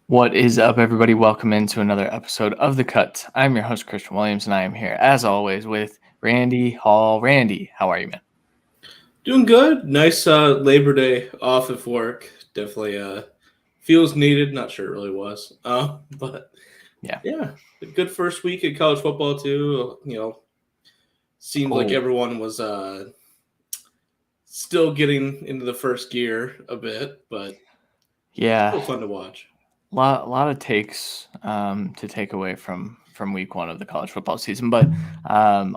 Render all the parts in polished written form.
What is up, everybody? Welcome into another episode of The Cut. I'm your host, Christian Williams, and I am here, as always, with Randy Hall. Randy, how are you, man? Doing good. Nice Labor Day off of work. Definitely feels needed. Not sure it really was. But Yeah. yeah, a good first week of college football too. Seemed like Oh, everyone was still getting into the first gear a bit, but yeah. still fun to watch. A lot of takes to take away from week one of the college football season, but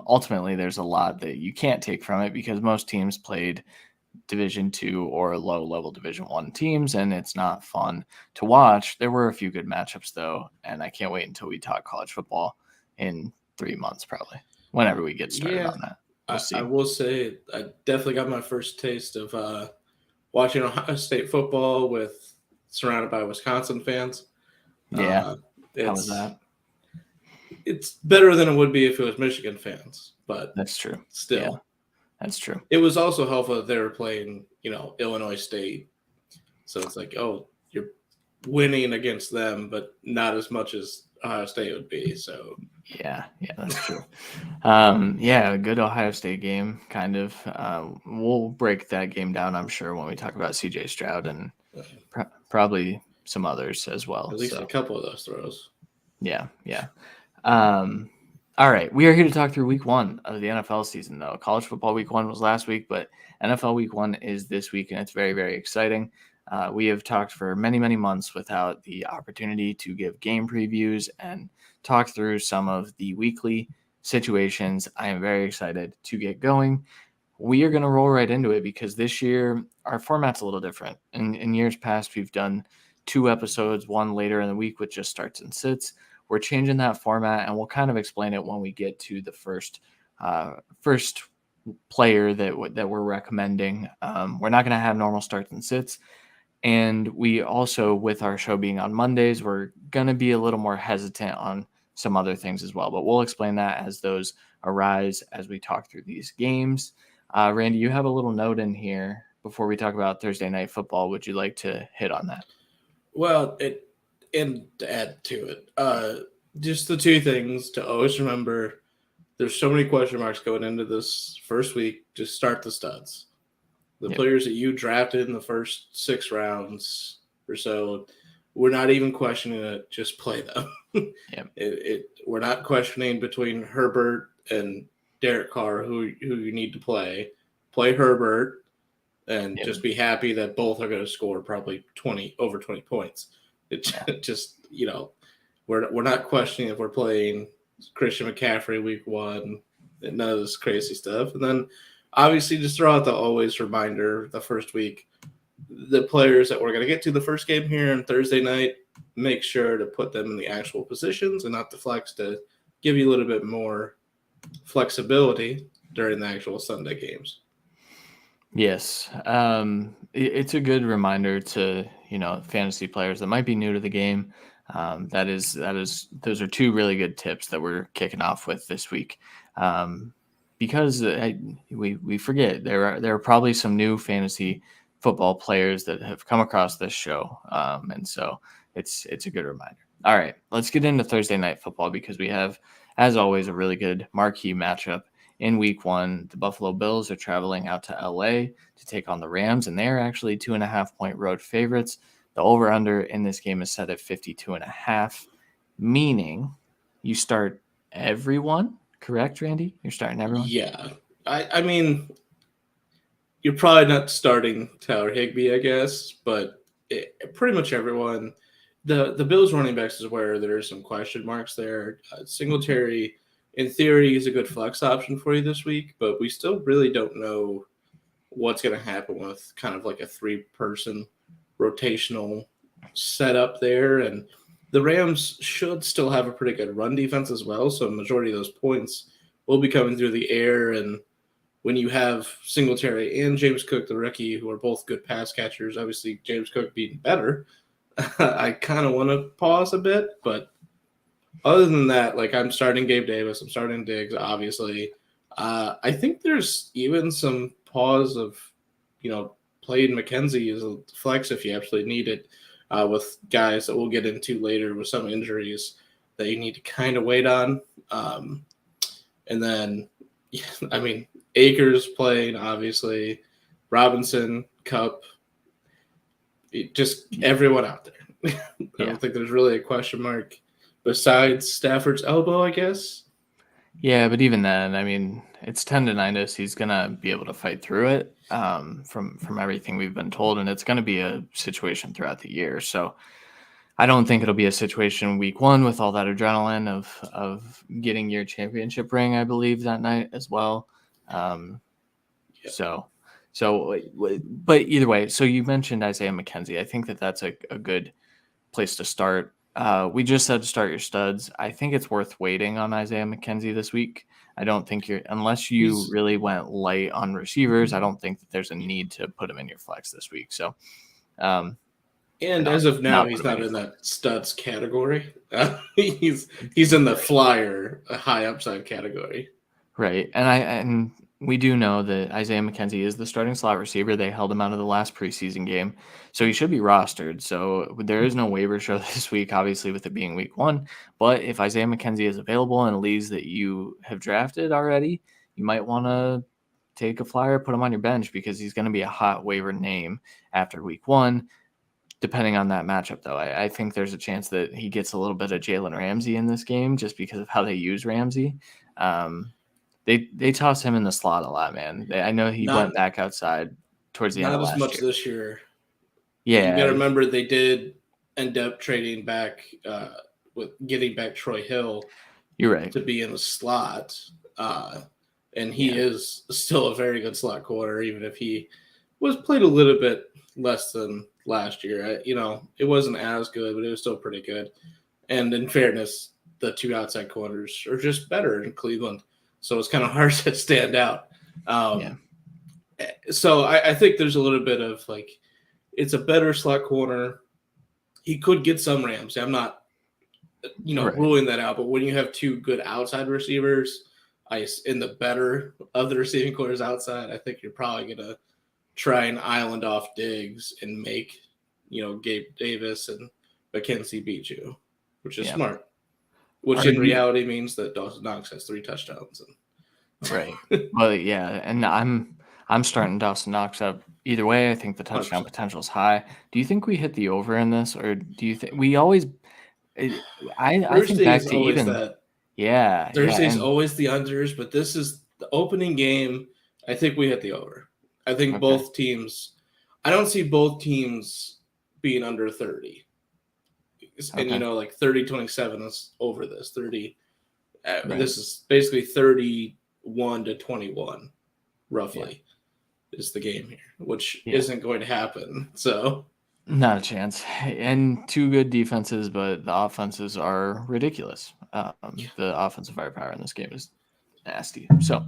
ultimately, there's a lot that you can't take from it because most teams played Division two or low level Division one teams, and it's not fun to watch. There were a few good matchups though, and I can't wait until we talk college football in 3 months, probably. Whenever we get started Yeah, on that, we'll I see. will say I definitely got my first taste of watching Ohio State football with surrounded by Wisconsin fans. Yeah, Uh, how was it's that? it's better than it would be if it was Michigan fans, but That's true. Yeah, still, that's true. it was also helpful that they were playing, Illinois State. So it's like, oh, you're winning against them, but not as much as Ohio State would be. So Yeah, that's true. Yeah, a good Ohio State game, kind of. We'll break that game down, I'm sure, when we talk about CJ Stroud and uh, probably some others as well. at least a So, couple of those throws. yeah. Um, all right, we are here to talk through week one of the NFL season, though. College football week one was last week, but NFL week one is this week, and it's very, very exciting. We have talked for many, many months without the opportunity to give game previews and talk through some of the weekly situations. I am very excited to get going. We are going to roll right into it because this year our format's a little different. In years past, we've done 2 episodes, one later in the week with just starts and sits. We're changing that format, and we'll kind of explain it when we get to the first player that we're recommending. We're not going to have normal starts and sits, and we also, with our show being on Mondays, we're going to be a little more hesitant on some other things as well. But we'll explain that as those arise as we talk through these games. Randy, you have a little note in here before we talk about Thursday night football. Would you like to hit on that? Well, and to add to it, just the two things to always remember. There's so many question marks going into this first week. Just start the studs. The Yep. players that you drafted in the first 6 rounds or so, we're not even questioning it. Just play them. Yep. We're not questioning between Herbert and Derek Carr who you need to play. Play Herbert and Yep. just be happy that both are going to score probably 20 points. It Yeah. just we're not questioning if we're playing Christian McCaffrey week one. None of this crazy stuff, and then obviously just throw out the always reminder the first week, the players that we're going to get to the first game here on Thursday night, make sure to put them in the actual positions and not the flex to give you a little bit more flexibility during the actual Sunday games. Yes. It's a good reminder to, fantasy players that might be new to the game. Those are two really good tips that we're kicking off with this week. Because we forget there are probably some new fantasy football players that have come across this show. And so it's a good reminder. All right, let's get into Thursday night football because we have, as always, a really good marquee matchup in week one. The Buffalo Bills are traveling out to LA to take on the Rams, and they're actually 2.5-point road favorites. The over-under in this game is set at 52.5, meaning you start everyone, correct, Randy? You're starting everyone? Yeah, I mean, you're probably not starting Tyler Higbee, I guess, but pretty much everyone. The Bills running backs is where there are some question marks there. Singletary, in theory, is a good flex option for you this week, but we still really don't know what's going to happen with kind of like a 3-person rotational setup there. And the Rams should still have a pretty good run defense as well. So a majority of those points will be coming through the air. And when you have Singletary and James Cook, the rookie, who are both good pass catchers, obviously James Cook being better, I kind of want to pause a bit. But other than that, like I'm starting Gabe Davis, I'm starting Diggs, obviously. I think there's even some pause of, playing McKenzie as a flex if you absolutely need it. with guys that we'll get into later with some injuries that you need to kind of wait on. And then, I mean, Akers playing, obviously, Robinson, Cup, just everyone out there. I don't think there's really a question mark besides Stafford's elbow, I guess. Yeah, but even then, I mean, it's tendonitis. He's gonna be able to fight through it, from everything we've been told, and it's gonna be a situation throughout the year. So I don't think it'll be a situation week one with all that adrenaline of getting your championship ring, I believe, that night as well. Um, Yeah. but either way, so you mentioned Isaiah McKenzie. I think that's a good place to start. We just said to start your studs. I think it's worth waiting on Isaiah McKenzie this week. I don't think unless you really went light on receivers, I don't think that there's a need to put him in your flex this week. So, and as of now, he's not in that studs category. He's in the flyer, a high upside category. Right. And we do know that Isaiah McKenzie is the starting slot receiver. They held him out of the last preseason game, so he should be rostered. So there is no waiver show this week, obviously, with it being week one. But if Isaiah McKenzie is available in leagues that you have drafted already, you might want to take a flyer, put him on your bench, because he's going to be a hot waiver name after week one. Depending on that matchup, though, I think there's a chance that he gets a little bit of Jalen Ramsey in this game just because of how they use Ramsey. They toss him in the slot a lot, man. I know he went back outside towards the end of last year. Not as much this year. Yeah. You got to remember they did end up trading back with getting back Troy Hill. You're right. To be in the slot. And he is still a very good slot corner, even if he was played a little bit less than last year. It wasn't as good, but it was still pretty good. And in fairness, the two outside corners are just better in Cleveland. So it's kind of hard to stand out. So I think there's a little bit of it's a better slot corner. He could get some Rams. I'm not, ruling that out. But when you have two good outside receivers, in the better of the receiving corners outside, I think you're probably going to try and island off Diggs and make, Gabe Davis and McKenzie beat you, which is smart. Which in reality means that Dawson Knox has 3 touchdowns. Right. Well, yeah, and I'm starting Dawson Knox up either way. I think the touchdown 100%. Potential is high. Do you think we hit the over in this, or do you think we always? I think back to even that. Yeah. Thursday's always the unders, but this is the opening game. I think we hit the over. I think both teams. I don't see both teams being under 30. And 30-27 is over this 30. This is basically 31 to 21, roughly, is the game here, which isn't going to happen. So not a chance. And 2 good defenses, but the offenses are ridiculous. The offensive firepower in this game is nasty. So,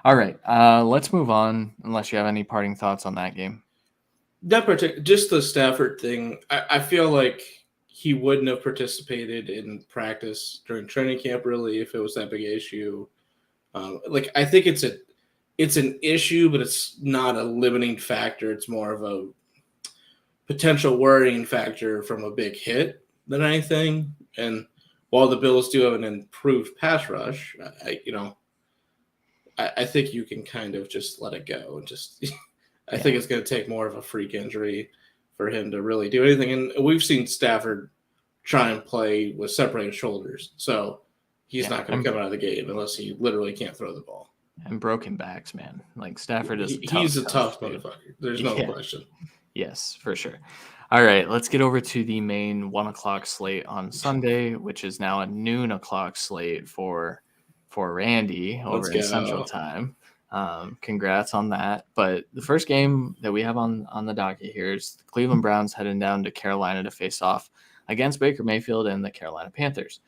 all right, let's move on. Unless you have any parting thoughts on that game. Just the Stafford thing. I feel like he wouldn't have participated in practice during training camp, really, if it was that big issue. I think it's an issue, but it's not a limiting factor. It's more of a potential worrying factor from a big hit than anything. And while the Bills do have an improved pass rush, I think you can kind of just let it go and just. I think it's going to take more of a freak injury for him to really do anything. And we've seen Stafford try and play with separated shoulders. So he's not going to come out of the game unless he literally can't throw the ball. And broken backs, man. Stafford is he's a tough motherfucker. There's no question. Yes, for sure. All right, let's get over to the main 1:00 slate on Sunday, which is now a noon o'clock slate for Randy over in Central Time. Congrats on that. But the first game that we have on the docket here is the Cleveland Browns heading down to Carolina to face off against Baker Mayfield and the Carolina Panthers.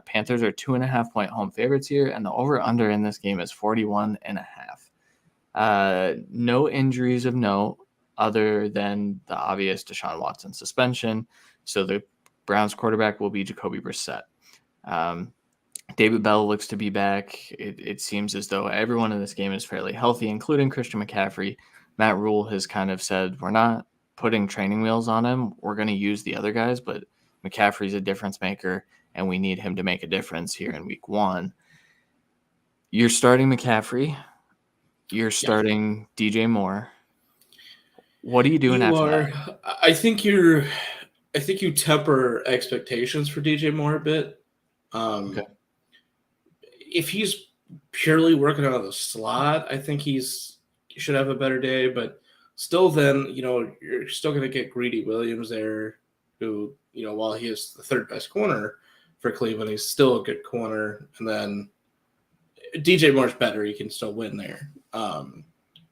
Panthers are 2.5-point home favorites here, and the over-under in this game is 41.5. No injuries of note other than the obvious Deshaun Watson suspension. So the Browns quarterback will be Jacoby Brissett. David Bell looks to be back. It seems as though everyone in this game is fairly healthy, including Christian McCaffrey. Matt Rule has kind of said, we're not putting training wheels on him, we're going to use the other guys, but McCaffrey's a difference maker, and we need him to make a difference here in week 1. You're starting McCaffrey. You're starting DJ Moore. What are you doing after that? I think you temper expectations for DJ Moore a bit. Okay. If he's purely working out of the slot, I think he should have a better day. But still, then you're still going to get Greedy Williams there, who while he is the third best corner for Cleveland, he's still a good corner. And then DJ Moore's better; he can still win there.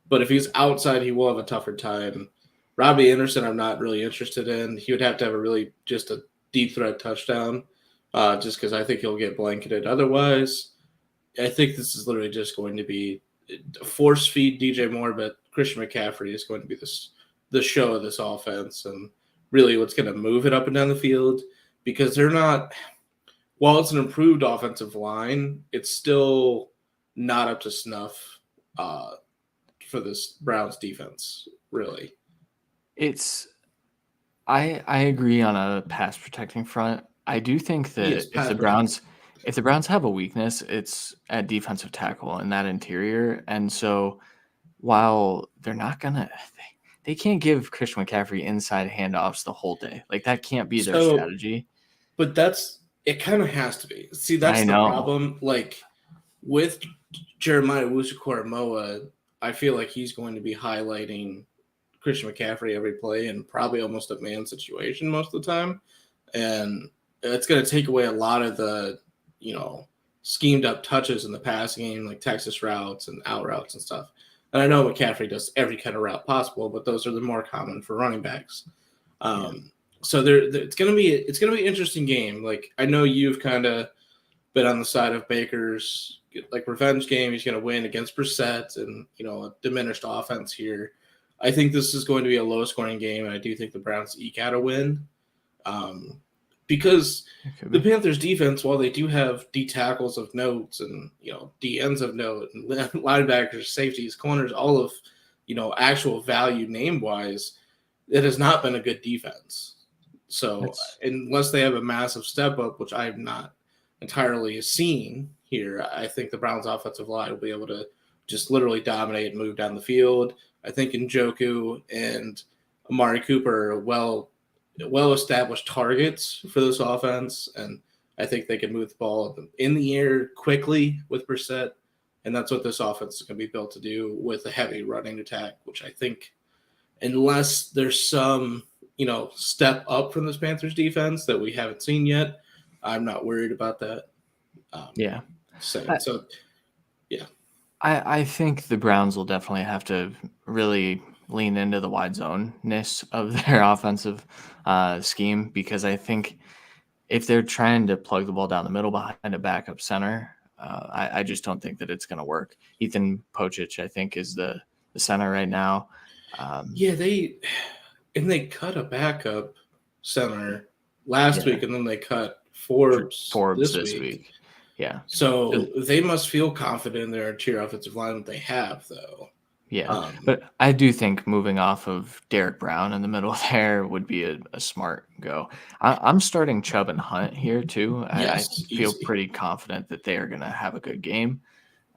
But if he's outside, he will have a tougher time. Robbie Anderson, I'm not really interested in. He would have to have just a deep threat touchdown, just because I think he'll get blanketed. Otherwise, I think this is literally just going to be force feed DJ Moore, but Christian McCaffrey is going to be the show of this offense and really what's going to move it up and down the field, because they're not – while it's an improved offensive line, it's still not up to snuff for this Browns defense, really. I agree on a pass protecting front. I do think that if the Browns have a weakness, it's at defensive tackle in that interior. And so while they're not gonna they can't give Christian McCaffrey inside handoffs the whole day. Like, that can't be their strategy. But it kind of has to be. See, that's the problem. Like, with Jeremiah Owusu-Koramoah, I feel like he's going to be highlighting Christian McCaffrey every play and probably almost a man situation most of the time. And it's going to take away a lot of the, schemed up touches in the passing game, like Texas routes and out routes and stuff. And I know McCaffrey does every kind of route possible, but those are the more common for running backs. So it's going to be an interesting game. Like, I know you've kind of been on the side of Baker's revenge game. He's going to win against Brissett and, a diminished offense here. I think this is going to be a low-scoring game, and I do think the Browns eke out a win. Because the Panthers' defense, while they do have D tackles of notes and, D ends of note and linebackers, safeties, corners, all of, actual value name-wise, it has not been a good defense. So unless they have a massive step-up, which I have not entirely seen here, I think the Browns' offensive line will be able to just literally dominate and move down the field. I think Njoku and Amari Cooper are well-established targets for this offense, and I think they can move the ball in the air quickly with Brissett, and that's what this offense is going to be built to do with a heavy running attack, which I think, unless there's some, step up from this Panthers defense that we haven't seen yet, I'm not worried about that. I think the Browns will definitely have to really lean into the wide zone-ness of their offensive scheme, because I think if they're trying to plug the ball down the middle behind a backup center, I just don't think that it's going to work. Ethan Pocic, I think, is the center right now. They cut a backup center last week, and then they cut Forbes this week. Yeah. So they must feel confident in their interior offensive line that they have, though. Yeah. But I do think moving off of Derek Brown in the middle there would be a smart go. I'm starting Chubb and Hunt here, too. Yes, I feel pretty confident that they are going to have a good game.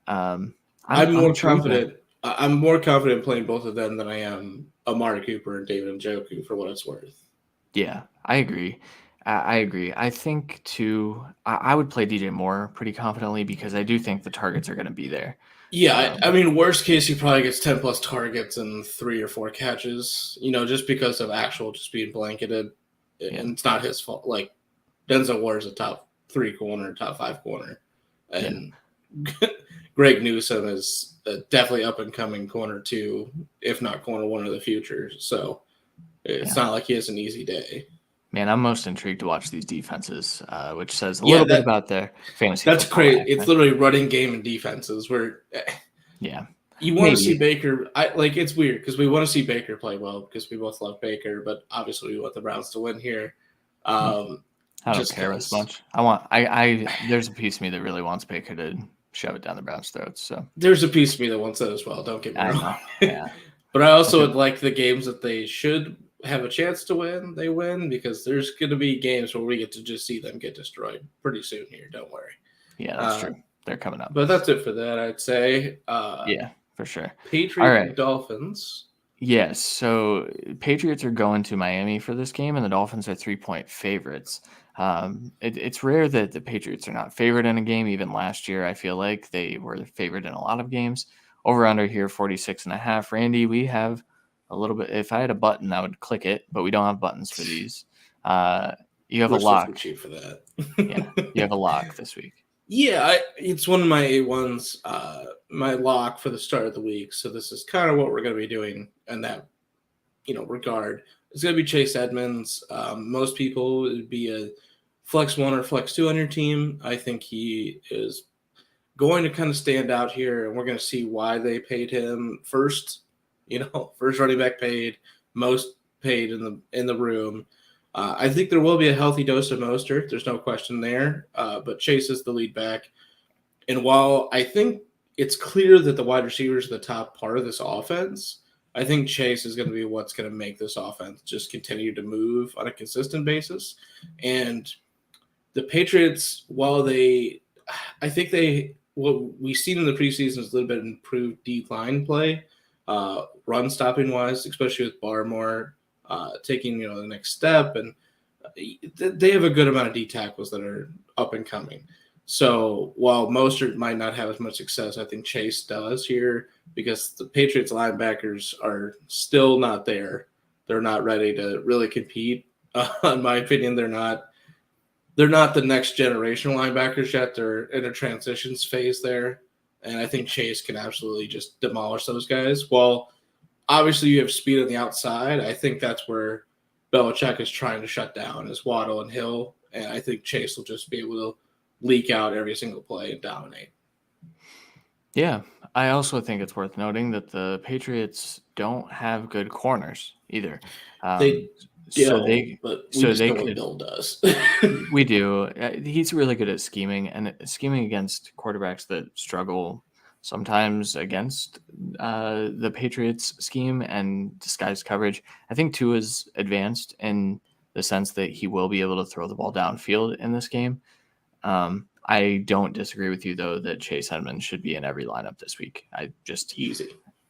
I'm more confident. I'm more confident playing both of them than I am Amari Cooper and David Njoku, for what it's worth. Yeah, I agree. I think, too, I would play DJ Moore pretty confidently, because I do think the targets are going to be there. Yeah, I mean, worst case, he probably gets 10-plus targets and 3 or 4 catches, just because of just being blanketed. And it's not his fault. Like, Denzel Ward is a top 3 corner, top 5 corner. And Greg Newsome is definitely up-and-coming corner 2, if not corner 1 of the future. So it's not like he has an easy day. Man, I'm most intrigued to watch these defenses, which says a little bit about their fantasy. That's great. It's literally running game and defenses where you want to see Baker. It's weird because we want to see Baker play well because we both love Baker, but obviously we want the Browns to win here. I don't care as much. There's a piece of me that really wants Baker to shove it down the Browns' throats. So there's a piece of me that wants that as well. Don't get me wrong. Yeah. But I also would like the games that they should have a chance to win, they win, because there's going to be games where we get to just see them get destroyed pretty soon here. Don't worry. Yeah, that's true. They're coming up. But that's it for that, I'd say. Yeah, for sure. All Patriots right. and Dolphins. Yes. So Patriots are going to Miami for this game, and the Dolphins are 3-point favorites. It's rare that the Patriots are not favored in a game. Even last year, I feel like they were favored in a lot of games. Over under here, 46.5. Randy, we have a little bit. If I had a button, I would click it, but we don't have buttons for these. You have We're a still lock. too cheap for that. Yeah, you have a lock this week. Yeah, it's one of my A1s, my lock for the start of the week. So this is kind of what we're going to be doing in that, regard. It's going to be Chase Edmonds. Most people would be a flex 1 or flex 2 on your team. I think he is going to kind of stand out here, and we're going to see why they paid him first. First running back paid, most paid in the room. I think there will be a healthy dose of Mostert. There's no question there. But Chase is the lead back. And while I think it's clear that the wide receivers are the top part of this offense, I think Chase is going to be what's going to make this offense just continue to move on a consistent basis. And the Patriots, what we've seen in the preseason is a little bit improved deep line play, run stopping wise, especially with Barmore taking the next step, and they have a good amount of D tackles that are up and coming. So while Mostert might not have as much success, I think Chase does here, because the Patriots linebackers are still not there. They're not ready to really compete. In my opinion, they're not the next generation linebackers yet. They're in a transitions phase there, and I think Chase can absolutely just demolish those guys. Well, obviously you have speed on the outside. I think that's where Belichick is trying to shut down, is Waddle and Hill, and I think Chase will just be able to leak out every single play and dominate. Yeah, I also think it's worth noting that the Patriots don't have good corners either. They so don't, they but we so just they know what could. Bill does. We do. He's really good at scheming, and scheming against quarterbacks that struggle sometimes against the Patriots scheme and disguised coverage. I think Tua is advanced in the sense that he will be able to throw the ball downfield in this game. I don't disagree with you, though, that Chase Edmonds should be in every lineup this week. Easy.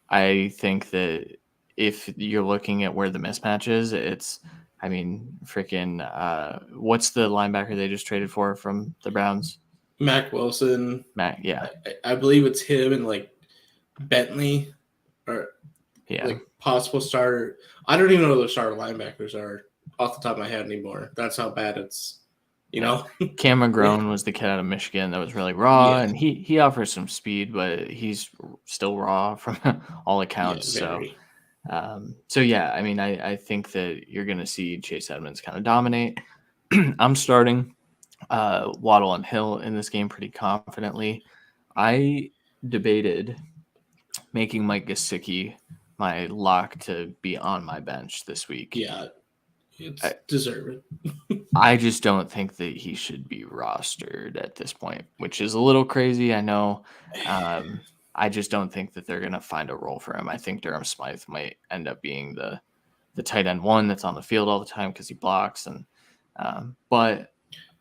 I think that if you're looking at where the mismatch is, freaking, what's the linebacker they just traded for from the Browns? Mac Wilson. Matt, yeah. I believe it's him and Bentley, or Yeah. Possible starter. I don't even know who the starter linebackers are off the top of my head anymore. That's how bad it's, Cam McGrone was the kid out of Michigan that was really raw, and he offers some speed, but he's still raw from all accounts. Yeah, I think that you're going to see Chase Edmonds kind of dominate. I'm starting Waddle and Hill in this game pretty confidently. I debated making Mike Gesicki my lock to be on my bench this week. Yeah, it's deserved. I just don't think that he should be rostered at this point, which is a little crazy, I know. I just don't think that they're going to find a role for him. I think Durham Smythe might end up being the tight end one that's on the field all the time because he blocks. But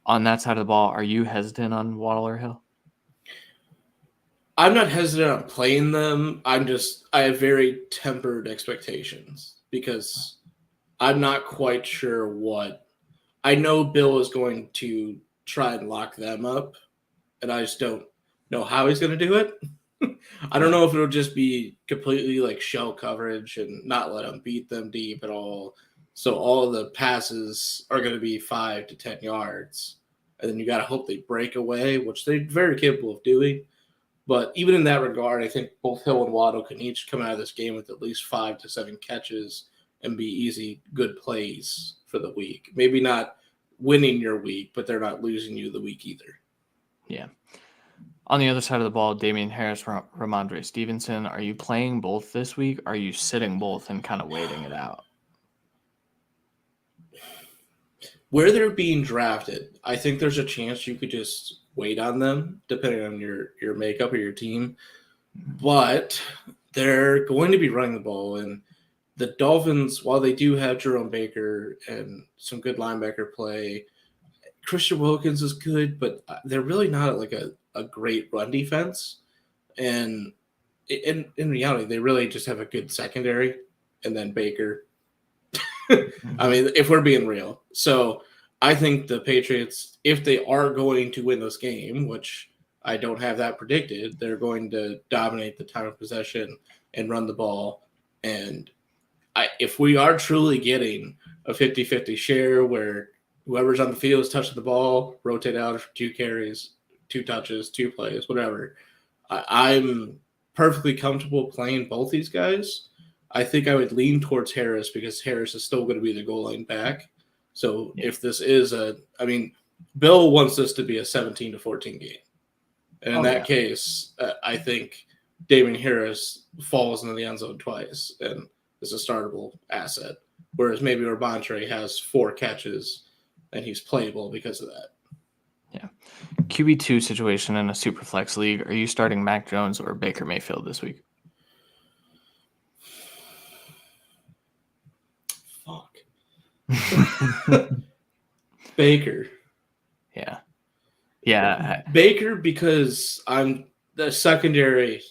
on that side of the ball, are you hesitant on Waddle or Hill? I'm not hesitant on playing them. I have very tempered expectations, because I'm not quite sure what. I know Bill is going to try and lock them up, and I just don't know how he's going to do it. I don't know if it'll just be completely shell coverage and not let them beat them deep at all. So all of the passes are going to be 5 to 10 yards. And then you got to hope they break away, which they're very capable of doing. But even in that regard, I think both Hill and Waddle can each come out of this game with at least 5 to 7 catches and be easy, good plays for the week. Maybe not winning your week, but they're not losing you the week either. Yeah. On the other side of the ball, Damian Harris, Ramondre Stevenson. Are you playing both this week? Or are you sitting both and kind of waiting it out? Where they're being drafted, I think there's a chance you could just wait on them, depending on your makeup or your team. But they're going to be running the ball, and the Dolphins, while they do have Jerome Baker and some good linebacker play, Christian Wilkins is good, but they're really not like a great run defense. And in reality, they really just have a good secondary, and then Baker. I mean, if we're being real. So I think the Patriots, if they are going to win this game, which I don't have that predicted, they're going to dominate the time of possession and run the ball. And if we are truly getting a 50-50 share where whoever's on the field is touching the ball, rotate out for 2 carries, 2 touches, 2 plays, whatever, I'm perfectly comfortable playing both these guys. I think I would lean towards Harris because Harris is still going to be the goal line back. So if this is Bill wants this to be a 17-14 game. And in that case, I think Damien Harris falls into the end zone twice and is a startable asset. Whereas maybe Urbantre has 4 catches and he's playable because of that. Yeah. QB2 situation in a super flex league. Are you starting Mac Jones or Baker Mayfield this week? Fuck. Baker. Yeah. Yeah. Baker, because I'm the secondary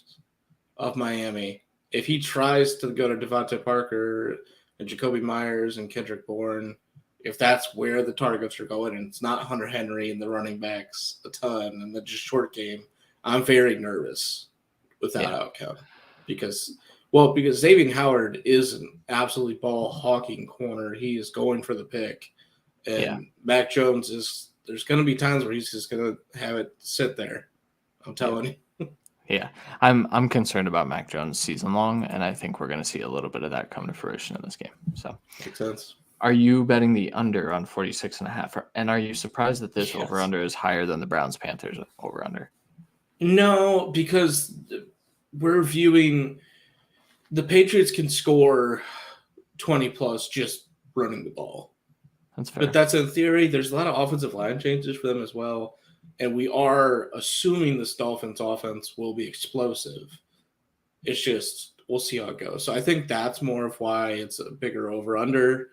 of Miami. If he tries to go to Devontae Parker and Jacoby Myers and Kendrick Bourne, if that's where the targets are going and it's not Hunter Henry and the running backs a ton and the just short game, I'm very nervous with that outcome. Because Xavier Howard is an absolutely ball hawking corner. He is going for the pick. And Mac Jones there's going to be times where he's just going to have it sit there. I'm telling you. Yeah, I'm concerned about Mac Jones season long, and I think we're going to see a little bit of that come to fruition in this game. So makes sense. Are you betting the under on 46.5? And are you surprised that this over-under is higher than the Browns-Panthers over-under? No, because we're viewing the Patriots can score 20-plus just running the ball. That's fair. But that's in theory. There's a lot of offensive line changes for them as well. And we are assuming this Dolphins offense will be explosive. It's just, we'll see how it goes. So I think that's more of why it's a bigger over-under.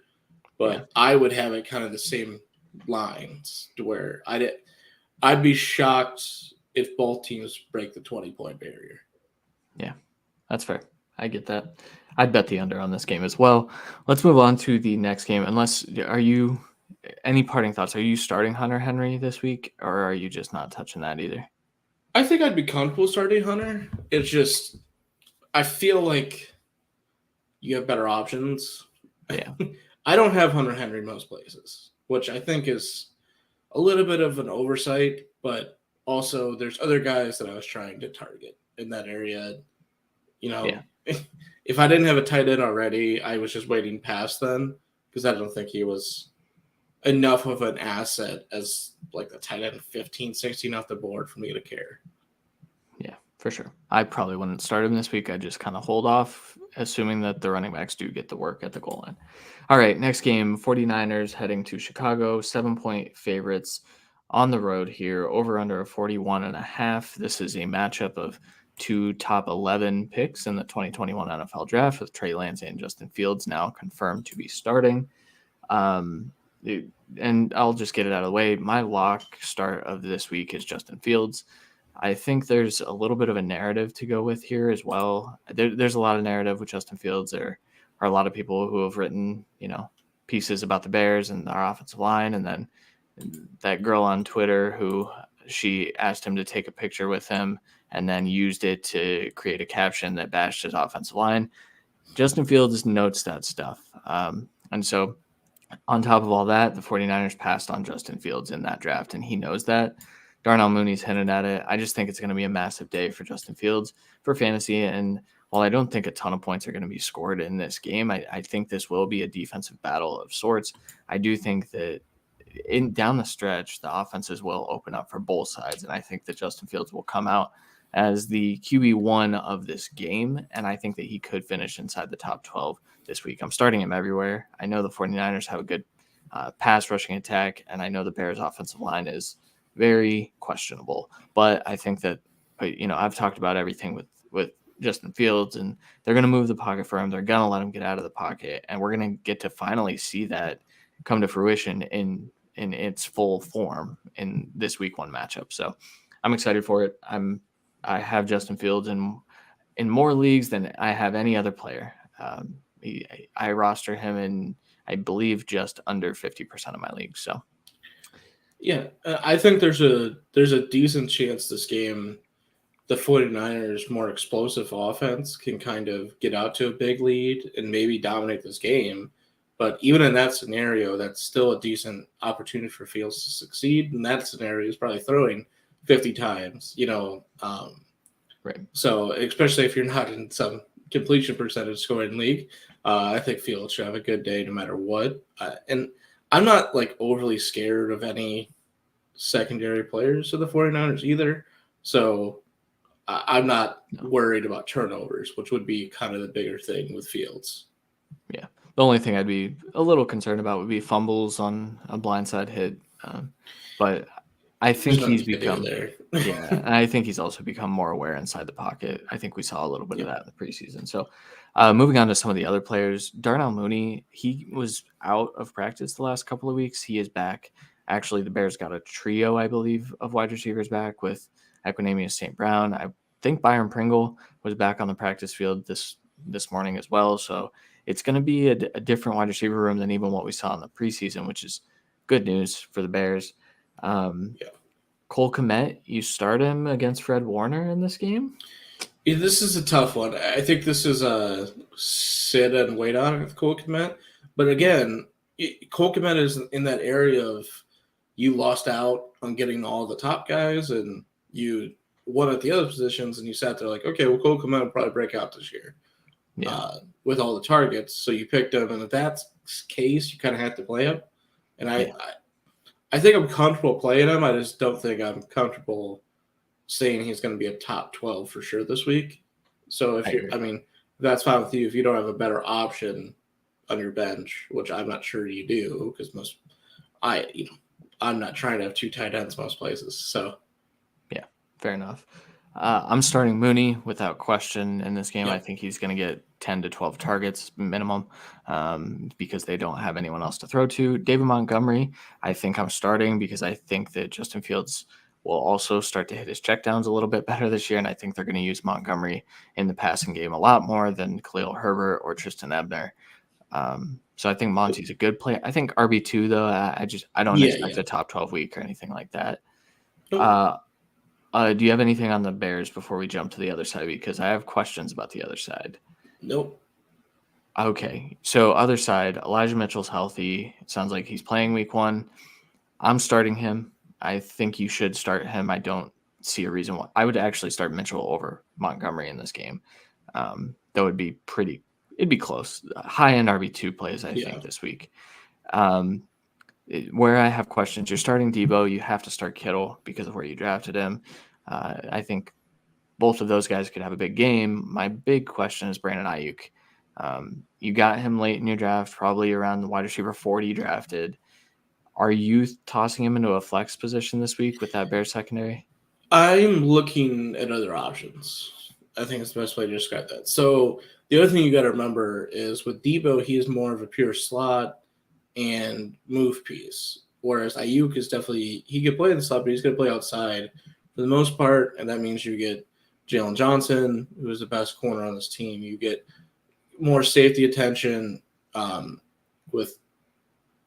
But I would have it kind of the same lines to where I'd be shocked if both teams break the 20-point barrier. Yeah, that's fair. I get that. I'd bet the under on this game as well. Let's move on to the next game. Any parting thoughts? Are you starting Hunter Henry this week, or are you just not touching that either? I think I'd be comfortable starting Hunter. It's just, I feel like you have better options. Yeah. I don't have Hunter Henry most places, which I think is a little bit of an oversight, but also there's other guys that I was trying to target in that area. If I didn't have a tight end already, I was just waiting past then because I don't think he was enough of an asset as like the tight end 15, 16 off the board for me to care. Yeah, for sure. I probably wouldn't start him this week. I just kind of hold off, assuming that the running backs do get the work at the goal line. All right, next game, 49ers heading to Chicago, 7-point favorites on the road here, over under a 41.5. This is a matchup of 2 top 11 picks in the 2021 NFL draft with Trey Lance and Justin Fields now confirmed to be starting. And I'll just get it out of the way. My lock start of this week is Justin Fields. I think there's a little bit of a narrative to go with here as well. There's a lot of narrative with Justin Fields. There are a lot of people who have written, pieces about the Bears and our offensive line. And then that girl on Twitter who she asked him to take a picture with him and then used it to create a caption that bashed his offensive line. Justin Fields notes that stuff. And so on top of all that, the 49ers passed on Justin Fields in that draft, and he knows that. Darnell Mooney's hinted at it. I just think it's going to be a massive day for Justin Fields for fantasy. And while I don't think a ton of points are going to be scored in this game, I think this will be a defensive battle of sorts. I do think that down the stretch, the offenses will open up for both sides. And I think that Justin Fields will come out as the QB1 of this game. And I think that he could finish inside the top 12 this week. I'm starting him everywhere. I know the 49ers have a good pass rushing attack, and I know the Bears offensive line is very questionable. But I think that, I've talked about everything with Justin Fields, and they're going to move the pocket for him. They're going to let him get out of the pocket, and we're going to get to finally see that come to fruition in its full form in this week 1 matchup. So I'm excited for it. I have Justin Fields in more leagues than I have any other player. I roster him in, I believe, just under 50% of my leagues. So yeah, I think there's a decent chance this game, the 49ers' more explosive offense can kind of get out to a big lead and maybe dominate this game. But even in that scenario, that's still a decent opportunity for Fields to succeed. And that scenario is probably throwing 50 times, right. So especially if you're not in some completion percentage scoring league, I think Fields should have a good day no matter what. And I'm not like overly scared of any secondary players of the 49ers either. So I'm not worried about turnovers, which would be kind of the bigger thing with Fields. Yeah. The only thing I'd be a little concerned about would be fumbles on a blindside hit. But I think he's become there. yeah, and I think he's also become more aware inside the pocket. I think we saw a little bit of that in the preseason. So moving on to some of the other players, Darnell Mooney, he was out of practice the last couple of weeks. He is back. Actually, the Bears got a trio, I believe, of wide receivers back with Equanimeous St. Brown. I think Byron Pringle was back on the practice field this morning as well. So it's going to be a different wide receiver room than even what we saw in the preseason, which is good news for the Bears. Cole Kmet, you start him against Fred Warner in this game? Yeah, this is a tough one. I think this is a sit and wait on with Cole Kmet. But again, Cole Kmet is in that area of you lost out on getting all the top guys and you won at the other positions and you sat there like, okay, well, Cole Kmet will probably break out this year with all the targets. So you picked him, and if that's the case, you kind of have to play him. And I think I'm comfortable playing him. I just don't think I'm comfortable saying he's going to be a top 12 for sure this week. So if that's fine with you. If you don't have a better option on your bench, which I'm not sure you do, because I'm not trying to have 2 tight ends most places. So yeah, fair enough. I'm starting Mooney without question in this game. Yep. I think he's going to get 10 to 12 targets minimum because they don't have anyone else to throw to. David Montgomery, I think I'm starting because I think that Justin Fields will also start to hit his checkdowns a little bit better this year, and I think they're going to use Montgomery in the passing game a lot more than Khalil Herbert or Tristan Ebner. So I think Monty's a good play. I think RB2 though, I don't expect a top 12 week or anything like that. Nope. Do you have anything on the Bears before we jump to the other side? Because I have questions about the other side. Nope. Okay, so other side, Elijah Mitchell's healthy. It sounds like he's playing week 1. I'm starting him. I think you should start him. I don't see a reason why. I would actually start Mitchell over Montgomery in this game. That would be it'd be close. High-end RB2 plays, I think, this week. Where I have questions, you're starting Debo. You have to start Kittle because of where you drafted him. I think both of those guys could have a big game. My big question is Brandon Ayuk. You got him late in your draft, probably around the wide receiver 40 drafted. Are you tossing him into a flex position this week with that Bears secondary? I'm looking at other options. I think it's the best way to describe that. So the other thing you got to remember is with Debo, he is more of a pure slot and move piece. Whereas Ayuk is definitely, he could play in the slot, but he's going to play outside for the most part. And that means you get Jalen Johnson, who is the best corner on this team. You get more safety attention with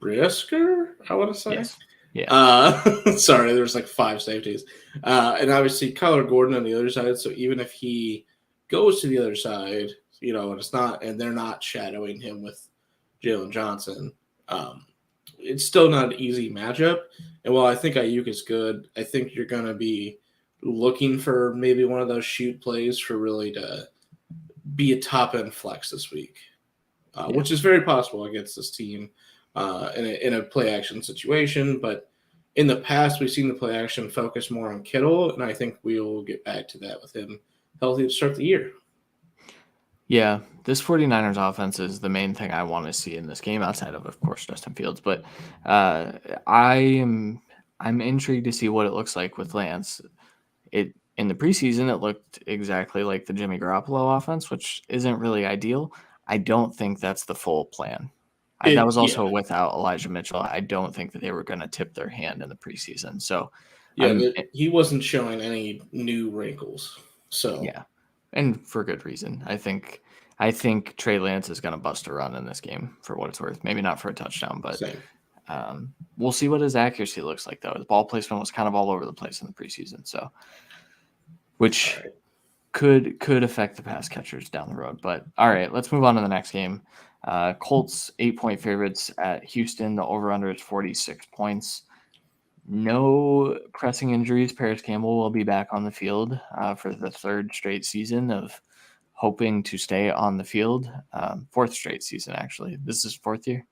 Brisker, I want to say. Yes. Yeah. Sorry, there's like 5 safeties. And obviously Kyler Gordon on the other side. So even if he goes to the other side, and they're not shadowing him with Jalen Johnson, it's still not an easy matchup. And while I think Ayuk is good, I think you're going to be looking for maybe one of those shoot plays for really to be a top-end flex this week, which is very possible against this team in a play-action situation. But in the past, we've seen the play-action focus more on Kittle, and I think we'll get back to that with him healthy to start the year. Yeah, this 49ers offense is the main thing I want to see in this game outside of course, Justin Fields. But I'm intrigued to see what it looks like with Lance. in the preseason, it looked exactly like the Jimmy Garoppolo offense, which isn't really ideal. I don't think that's the full plan. That was Yeah, also without Elijah Mitchell. I don't think that they were going to tip their hand in the preseason. So, yeah, he wasn't showing any new wrinkles. So yeah, and for good reason. I think Trey Lance is going to bust a run in this game for what it's worth. Maybe not for a touchdown, but same. we'll see what his accuracy looks like, though. His ball placement was kind of all over the place in the preseason, so which All right. could affect the pass catchers down the road. But all right, let's move on to the next game. Colts 8-point favorites at Houston. The over/under is 46 points. No pressing injuries. Paris Campbell will be back on the field for the third straight season of hoping to stay on the field. Fourth straight season, actually. This is fourth year.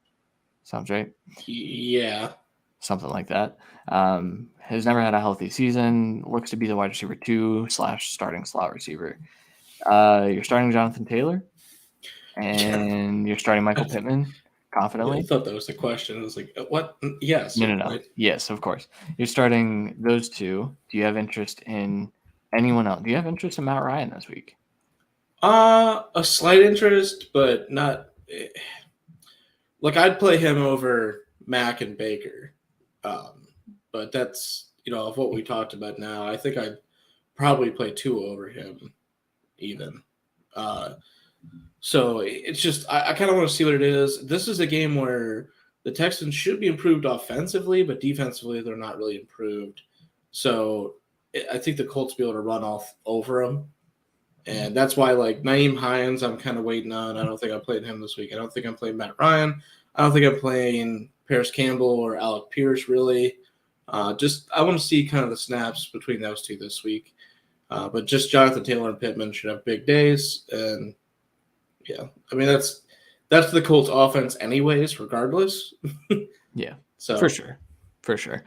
Sounds right. Yeah. Something like that. Has never had a healthy season. Looks to be the wide receiver 2 / starting slot receiver. You're starting Jonathan Taylor, and you're starting Michael Pittman Yeah, I confidently. thought that was the question. I was like, what? Yes. No. Yes, of course. You're starting those two. Do you have interest in anyone else? Do you have interest in Matt Ryan this week? A slight interest, but not. Like I'd play him over Mac and Baker, um, but that's of what we talked about now. I think I'd probably play Tua over him, even. Uh, so it's just I kind of want to see what it is. This is a game where the Texans should be improved offensively, but defensively they're not really improved. So I think the Colts will be able to run off over them. And that's why, like, Naeem Hines, I'm kind of waiting on. I don't think I'm playing him this week. I don't think I'm playing Matt Ryan. I don't think I'm playing Paris Campbell or Alec Pierce, really. I want to see kind of the snaps between those two this week. But just Jonathan Taylor and Pittman should have big days. And, yeah, I mean, that's the Colts offense anyways, regardless. Yeah, So for sure.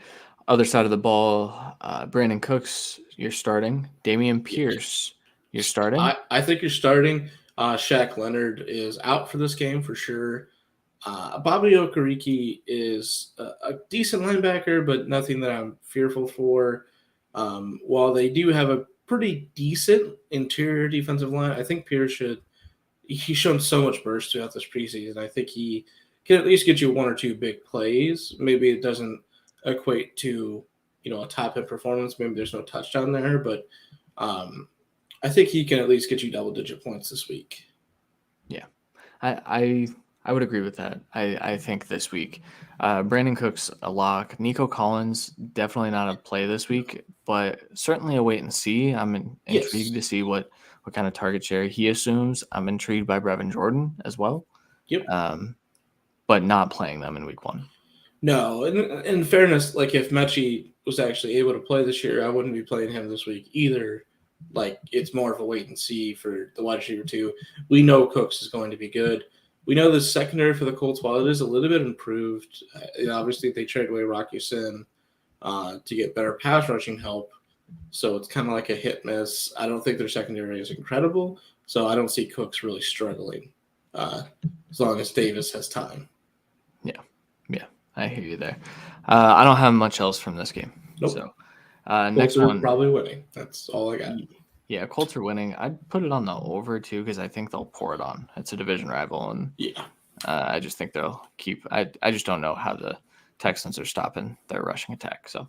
Other side of the ball, Brandon Cooks, you're starting. Damian Pierce, you're starting. I think you're starting. Shaq Leonard is out for this game for sure. Bobby Okereke is a decent linebacker, but nothing that I'm fearful for. While they do have a pretty decent interior defensive line, I think Pierce he's shown so much burst throughout this preseason. I think he can at least get you one or two big plays. Maybe it doesn't equate to a top end performance. Maybe there's no touchdown there, but I think he can at least get you double-digit points this week. Yeah, I would agree with that. I think this week, Brandon Cooks a lock. Nico Collins definitely not a play this week, but certainly a wait and see. I'm intrigued to see what kind of target share he assumes. I'm intrigued by Brevin Jordan as well. Yep. But not playing them in week 1. No, in fairness, like if Mechie was actually able to play this year, I wouldn't be playing him this week either. Like it's more of a wait and see for the wide receiver 2. We know Cooks is going to be good. We know the secondary for the Colts, while it is a little bit improved, obviously they traded away Rocky Sin to get better pass rushing help. So it's kind of like a hit miss. I don't think their secondary is incredible, so I don't see Cooks really struggling as long as Davis has time. Yeah, I hear you there. I don't have much else from this game. Nope. So next one, probably winning. That's all I got. Yeah, Colts are winning. I'd put it on the over too because I think they'll pour it on. It's a division rival, and I just think they'll keep. I just don't know how the Texans are stopping their rushing attack. So,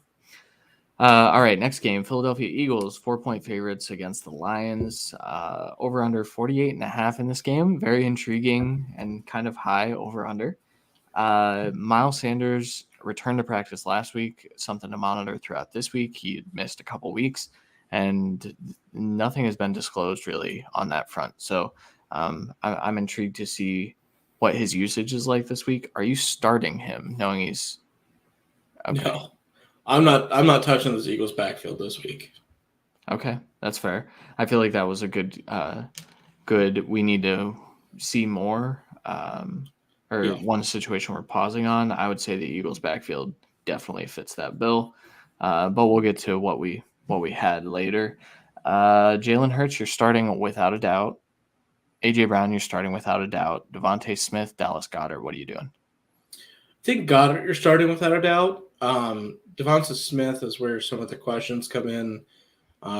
all right, next game: Philadelphia Eagles 4-point favorites against the Lions. Over under 48.5 in this game. Very intriguing and kind of high over under. Miles Sanders returned to practice last week. Something to monitor throughout this week. He missed a couple weeks, and nothing has been disclosed really on that front. So I'm intrigued to see what his usage is like this week. Are you starting him knowing he's okay? No, I'm not touching this Eagles backfield this week. Okay, that's fair. I feel like that was a good. We need to see more. One situation we're pausing on. I would say the Eagles backfield definitely fits that bill. But we'll get to what we had later. Jalen Hurts, you're starting without a doubt. AJ Brown, you're starting without a doubt. Devontae Smith, Dallas Goedert, what are you doing? I think Goddard you're starting without a doubt. Devontae Smith is where some of the questions come in.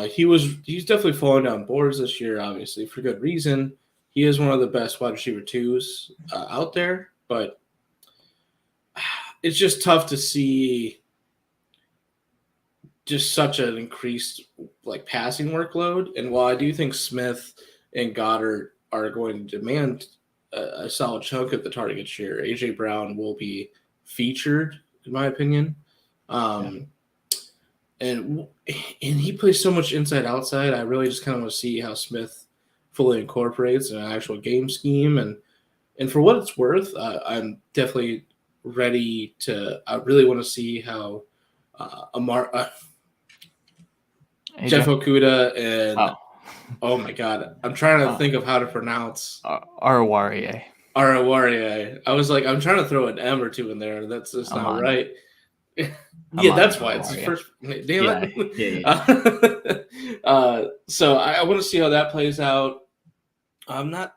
He's definitely falling down boards this year, obviously for good reason. He is one of the best wide receiver twos out there, but it's just tough to see just such an increased like passing workload. And while I do think Smith and Goddard are going to demand a solid chunk of the target share, AJ Brown will be featured, in my opinion. And he plays so much inside outside. I really just kind of want to see how Smith fully incorporates an actual game scheme. And for what it's worth, I'm definitely ready to. I really want to see how Jeff Okudah and oh my god, I'm trying to think of how to pronounce Arawariye. I was like, I'm trying to throw an M or two in there. That's just not right. Yeah, that's why it's his first. Damn it. Yeah. So I want to see how that plays out. Not.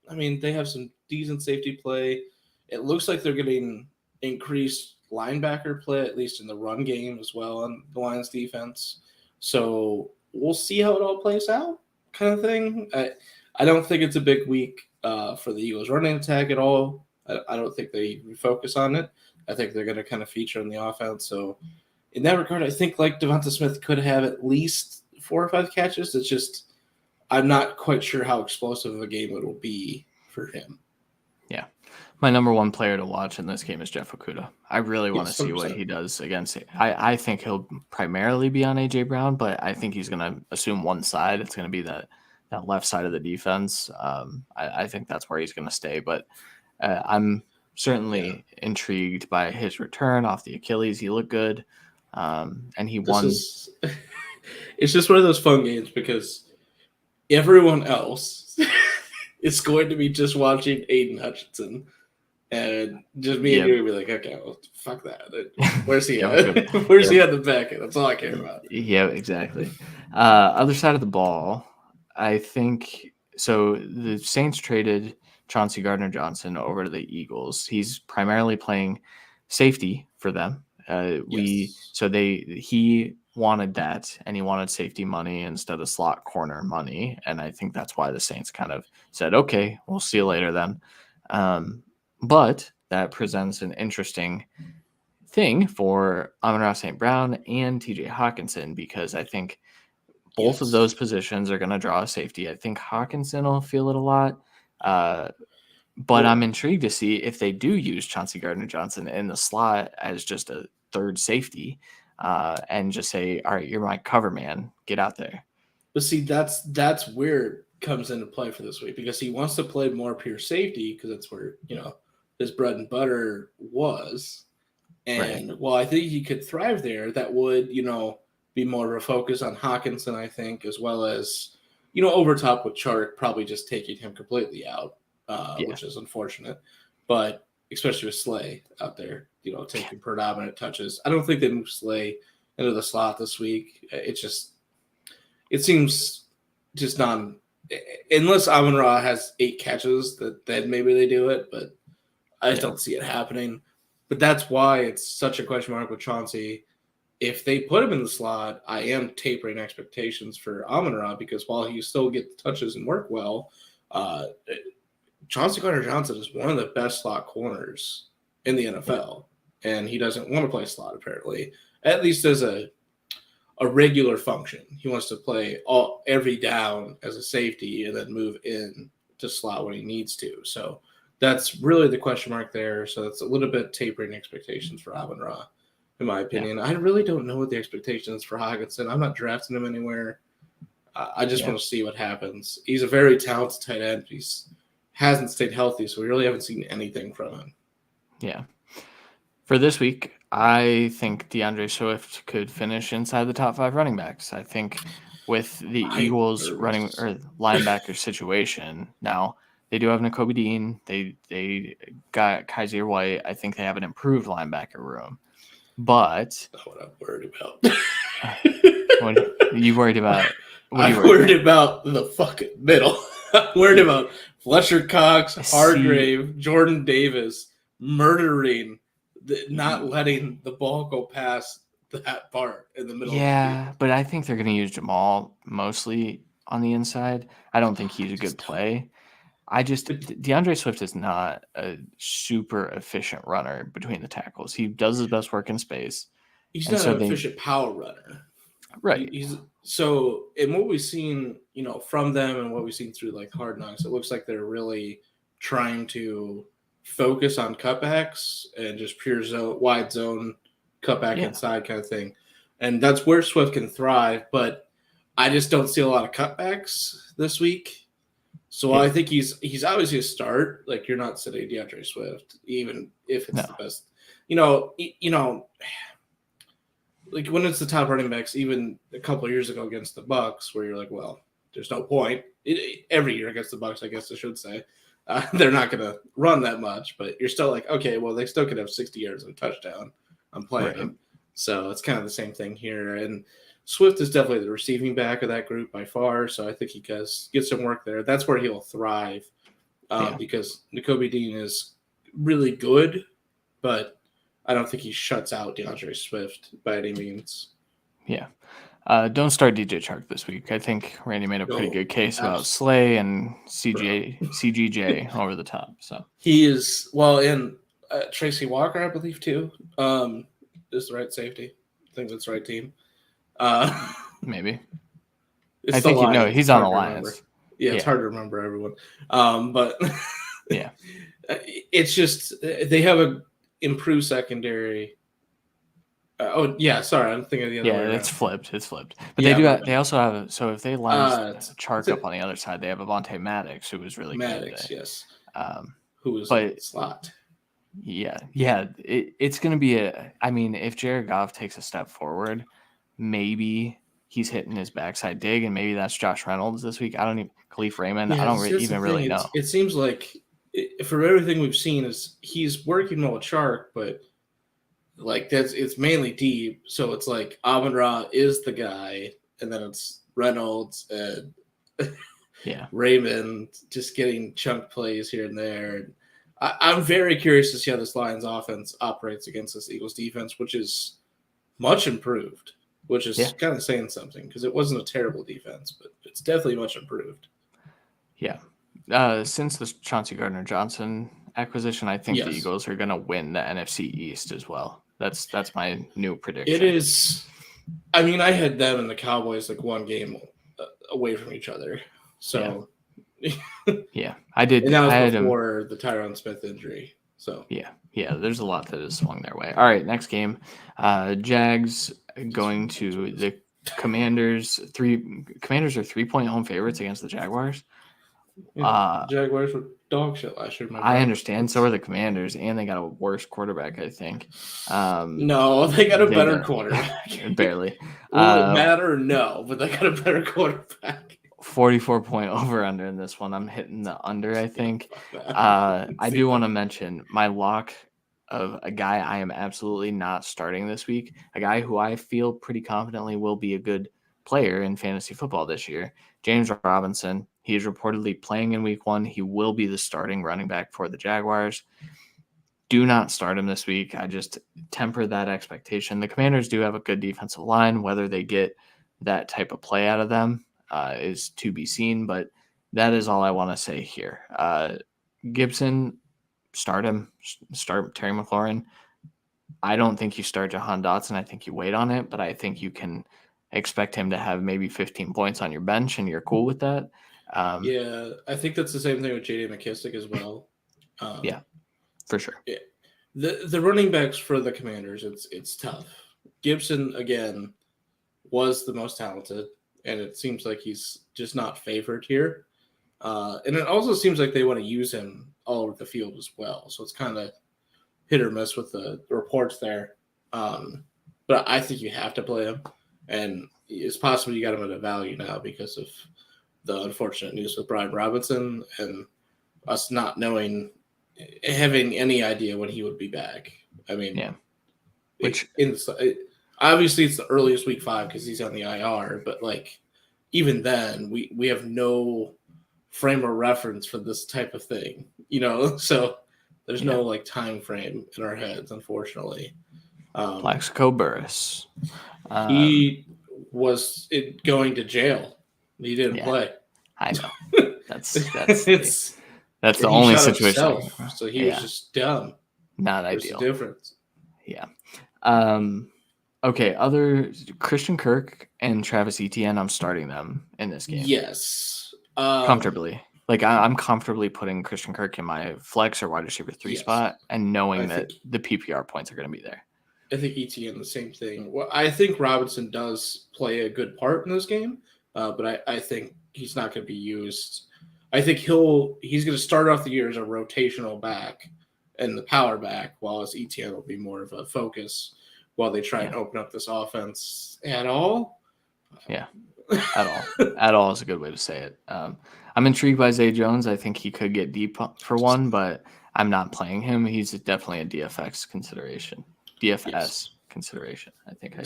I mean, they have some decent safety play. It looks like they're getting increased linebacker play, at least in the run game as well on the Lions defense. So we'll see how it all plays out, kind of thing. I don't think it's a big week for the Eagles running attack at all. I don't think they focus on it. I think they're going to kind of feature in the offense. So in that regard, I think like Devonta Smith could have at least 4 or 5 catches. It's just I'm not quite sure how explosive of a game it will be for him. Yeah. My number one player to watch in this game is Jeff Okudah. I really want to see what he does against it. I think he'll primarily be on A.J. Brown, but I think he's going to assume one side. It's going to be that left side of the defense. I think that's where he's going to stay. But I'm certainly intrigued by his return off the Achilles. He looked good, and he won. It's just one of those fun games because everyone else is going to be just watching Aiden Hutchinson. And just me and you would be like, okay, well, fuck that. Where's he at? Where's he at the back end? That's all I care about. Yeah, exactly. Other side of the ball, I think so. The Saints traded Chauncey Gardner-Johnson over to the Eagles. He's primarily playing safety for them. He wanted that, and he wanted safety money instead of slot corner money. And I think that's why the Saints kind of said, okay, we'll see you later then. But that presents an interesting thing for Amon-Ra St. Brown and TJ Hawkinson, because I think both of those positions are going to draw a safety. I think Hawkinson will feel it a lot. But I'm intrigued to see if they do use Chauncey Gardner-Johnson in the slot as just a third safety and just say, all right, you're my cover man. Get out there. But see, that's where it comes into play for this week, because he wants to play more pure safety because that's where, his bread and butter was. And while I think he could thrive there, that would, be more of a focus on Hawkinson, I think, as well as, over top with Chark probably just taking him completely out, which is unfortunate. But especially with Slay out there, taking predominant touches. I don't think they move Slay into the slot this week. It seems just not, unless Amon-Ra has 8 catches, then maybe they do it, but I just don't see it happening. But that's why it's such a question mark with Chauncey. If they put him in the slot, I am tapering expectations for Amon-Ra, because while he still gets touches and work well, Chauncey Gardner-Johnson is one of the best slot corners in the NFL, and he doesn't want to play slot apparently, at least as a regular function. He wants to play every down as a safety and then move in to slot when he needs to. So that's really the question mark there. So that's a little bit tapering expectations for Amon-Ra, in my opinion. I really don't know what the expectations for Hawkinson. I'm not drafting him anywhere. I just want to see what happens. He's a very talented tight end. He hasn't stayed healthy, so we really haven't seen anything from him. Yeah. For this week, I think DeAndre Swift could finish inside the top 5 running backs. I think with the Eagles running or linebacker situation now, they do have Nakobe Dean. They got Kaiser White. I think they have an improved linebacker room. But that's what I'm worried about. What are you worried about? I'm worried about the fucking middle. I'm worried about Fletcher Cox, Hargrave, Jordan Davis murdering, not letting the ball go past that part in the middle of the Yeah, field. but I think they're going to use Jamal mostly on the inside. I don't think he's a good play. DeAndre Swift is not a super efficient runner between the tackles. He does his best work in space. He's And not so an efficient power runner. right. He's so in what we've seen, from them and what we've seen through like Hard Knocks, it looks like they're really trying to focus on cutbacks and just pure wide zone cutback Yeah. inside kind of thing, and that's where Swift can thrive. But I just don't see a lot of cutbacks this week, so Yeah. I think he's obviously a start. Like you're not sitting DeAndre Swift, even if it's No. the best. Like when it's the top running backs, even a couple of years ago against the Bucks, where you're like, well, there's no point. Every year against the Bucks, I guess I should say, they're not going to run that much, but you're still like, okay, well, they still could have 60 yards and a touchdown. I'm playing Right. them, so it's kind of the same thing here. And Swift is definitely the receiving back of that group by far, so I think he does get some work there. That's where he'll thrive, because Nakobe Dean is really good, but I don't think he shuts out DeAndre Swift by any means. Yeah. Don't start DJ Chark this week. I think Randy made a pretty good case about Slay and CGJ over the top. So he is and Tracy Walker, I believe too, is the right safety. I think that's the right team. maybe. It's I think he's on the Lions. Yeah, it's hard to remember everyone. But yeah, it's just they have a improved secondary. I'm thinking of the other way around. It's flipped. But they do. They also have. So if they line Chark up on the other side, they have Avonte Maddox, who was really good. Yes. Who was slot. Yeah. It's going to be if Jared Goff takes a step forward, maybe he's hitting his backside dig, and maybe that's Josh Reynolds this week. Khalif Raymond. I don't even really know. It seems like from everything we've seen is he's working well with Chark, but like it's mainly deep. So it's like Amon-Ra is the guy, and then it's Reynolds and Raymond just getting chunk plays here and there. I'm very curious to see how this Lions offense operates against this Eagles defense, which is much improved, which is kind of saying something because it wasn't a terrible defense, but it's definitely much improved. Yeah. Since the Chauncey Gardner-Johnson acquisition, I think the Eagles are going to win the NFC East as well. That's my new prediction. It is. I mean, I had them and the Cowboys like one game away from each other. So yeah, I did. And that was before the Tyron Smith injury. So yeah, there's a lot that has swung their way. All right, next game, Jags going to the Commanders. Commanders are 3-point home favorites against the Jaguars. Yeah, Jaguars were dog shit last year. I understand. So are the Commanders, and they got a worse quarterback, I think. No, they got a better quarterback. Barely. Will it matter? No, but they got a better quarterback. 44-point over-under in this one. I'm hitting the under, I think. I do want to mention my lock of a guy I am absolutely not starting this week, a guy who I feel pretty confidently will be a good player in fantasy football this year, James Robinson. He is reportedly playing in week 1. He will be the starting running back for the Jaguars. Do not start him this week. I just temper that expectation. The Commanders do have a good defensive line. Whether they get that type of play out of them is to be seen, but that is all I want to say here. Gibson, start him. Start Terry McLaurin. I don't think you start Jahan Dotson. I think you wait on it, but I think you can expect him to have maybe 15 points on your bench, and you're cool with that. I think that's the same thing with J.D. McKissic as well. For sure. Yeah. The running backs for the Commanders, it's tough. Gibson, again, was the most talented, and it seems like he's just not favored here. And it also seems like they want to use him all over the field as well. So it's kind of hit or miss with the reports there. But I think you have to play him. And it's possible you got him at a value now because of the unfortunate news with Brian Robinson and us not having any idea when he would be back. I mean, obviously it's the earliest week 5 because he's on the IR, but like even then we have no frame of reference for this type of thing, so there's no like time frame in our heads, unfortunately. Plaxico Burress. He was going to jail. He didn't Yeah, play. I know. That's It's the and he only shot situation I can himself, remember. so he was Yeah, just dumb. not There's the ideal. difference. Yeah. Okay, other Christian Kirk and Travis Etienne, I'm starting them in this game. Yes. Comfortably. Like I'm comfortably putting Christian Kirk in my flex or wide receiver 3 Yes. spot and knowing I that think the PPR points are going to be there. I think ETN the same thing. Well, I think Robinson does play a good part in this game, but I think he's not going to be used. I think he's going to start off the year as a rotational back and the power back, while his ETN will be more of a focus while they try and open up this offense at all. Yeah, at all. At all is a good way to say it. I'm intrigued by Zay Jones. I think he could get deep for one, but I'm not playing him. He's definitely a DFS consideration. Yes. I think I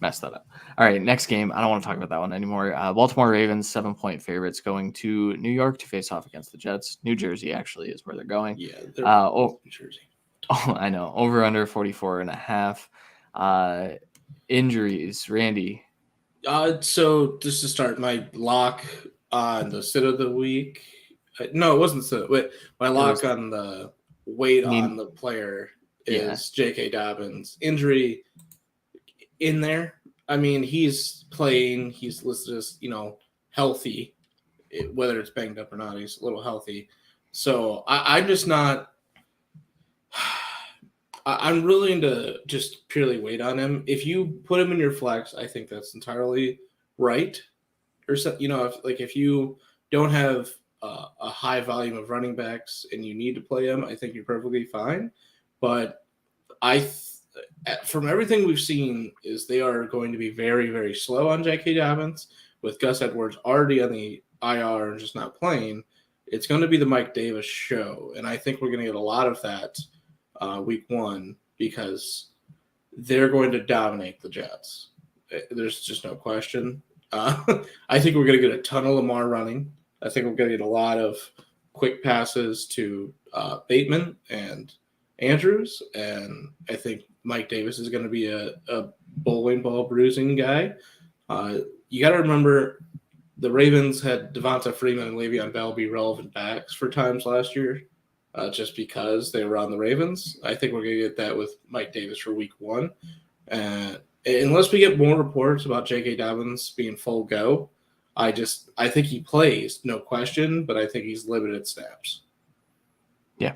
messed that up. All right, next game. I don't want to talk about that one anymore. Baltimore Ravens, 7-point favorites going to New York to face off against the Jets. New Jersey actually is where they're going. Yeah, they're New Jersey. Oh, I know. Over under 44.5. Injuries, Randy. So just to start, my lock on the sit of the week. No, it wasn't sit. Wait, my lock on the weight on the player is J.K. Dobbins. Injury in there. I mean, he's playing. He's listed as healthy, whether it's banged up or not. He's a little healthy. So I'm just not. I'm willing to just purely wait on him. If you put him in your flex, I think that's entirely right. Or if you don't have a high volume of running backs and you need to play him, I think you're perfectly fine. But from everything we've seen, is they are going to be very, very slow on J.K. Dobbins with Gus Edwards already on the IR and just not playing. It's going to be the Mike Davis show, and I think we're going to get a lot of that week one because they're going to dominate the Jets. There's just no question. I think we're going to get a ton of Lamar running. I think we're going to get a lot of quick passes to Bateman and Andrews, and I think Mike Davis is going to be a bowling ball bruising guy. You got to remember the Ravens had Devonta Freeman and Le'Veon Bell be relevant backs for times last year. Just because they were on the Ravens. I think we're going to get that with Mike Davis for week one. Unless we get more reports about J.K. Dobbins being full go, I think he plays, no question, but I think he's limited snaps. Yeah.